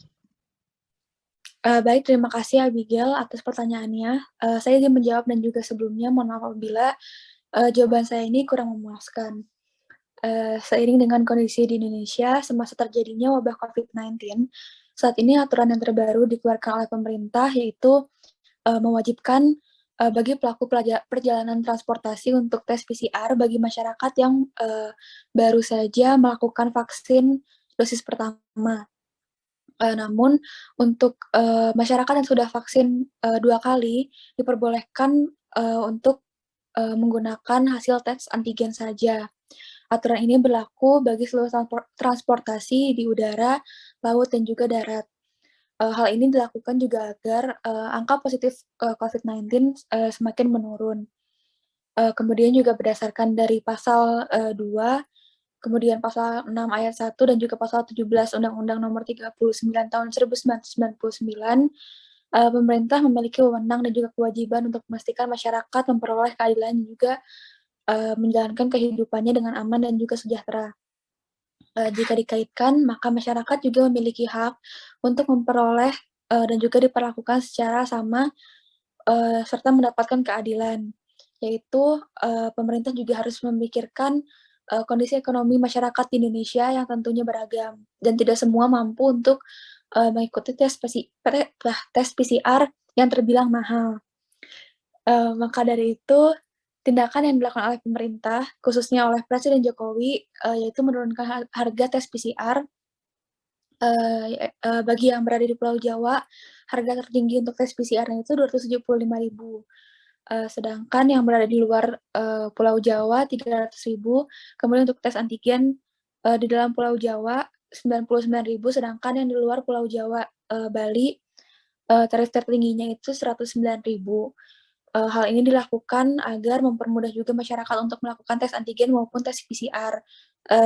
Baik, terima kasih Abigail atas pertanyaannya. Saya ingin menjawab dan juga sebelumnya mohon maaf apabila jawaban saya ini kurang memuaskan. Seiring dengan kondisi di Indonesia semasa terjadinya wabah COVID-19, saat ini aturan yang terbaru dikeluarkan oleh pemerintah yaitu mewajibkan bagi pelaku perjalanan transportasi untuk tes PCR bagi masyarakat yang baru saja melakukan vaksin dosis pertama. Namun untuk masyarakat yang sudah vaksin 2 kali diperbolehkan untuk menggunakan hasil tes antigen saja. Aturan ini berlaku bagi seluruh transportasi di udara, laut, dan juga darat. Hal ini dilakukan juga agar angka positif COVID-19 semakin menurun. Kemudian juga berdasarkan dari pasal 2, kemudian pasal 6 ayat 1 dan juga pasal 17 Undang-Undang Nomor 39 Tahun 1999, pemerintah memiliki wewenang dan juga kewajiban untuk memastikan masyarakat memperoleh keadilan dan juga menjalankan kehidupannya dengan aman dan juga sejahtera. Jika dikaitkan, maka masyarakat juga memiliki hak untuk memperoleh dan juga diperlakukan secara sama serta mendapatkan keadilan, yaitu pemerintah juga harus memikirkan kondisi ekonomi masyarakat di Indonesia yang tentunya beragam dan tidak semua mampu untuk mengikuti tes PCR yang terbilang mahal. Maka dari itu, tindakan yang dilakukan oleh pemerintah, khususnya oleh Presiden Jokowi, yaitu menurunkan harga tes PCR bagi yang berada di Pulau Jawa, harga tertinggi untuk tes PCR-nya itu Rp275.000. Sedangkan yang berada di luar Pulau Jawa Rp300.000. Kemudian untuk tes antigen di dalam Pulau Jawa Rp99.000, sedangkan yang di luar Pulau Jawa Bali tarif tertingginya itu Rp109.000. Hal ini dilakukan agar mempermudah juga masyarakat untuk melakukan tes antigen maupun tes PCR,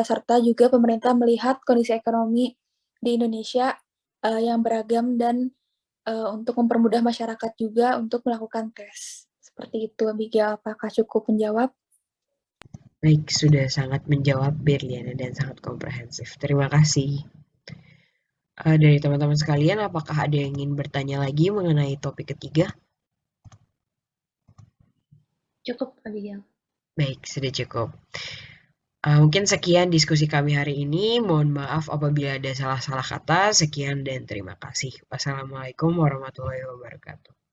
serta juga pemerintah melihat kondisi ekonomi di Indonesia yang beragam dan untuk mempermudah masyarakat juga untuk melakukan tes. Seperti itu, Abigail. Apakah cukup menjawab? Baik, sudah sangat menjawab Berliana dan sangat komprehensif. Terima kasih. Dari teman-teman sekalian, apakah ada yang ingin bertanya lagi mengenai topik ketiga? Cukup, Abigail. Baik, sudah cukup. Mungkin sekian diskusi kami hari ini. Mohon maaf apabila ada salah-salah kata. Sekian dan terima kasih. Wassalamualaikum warahmatullahi wabarakatuh.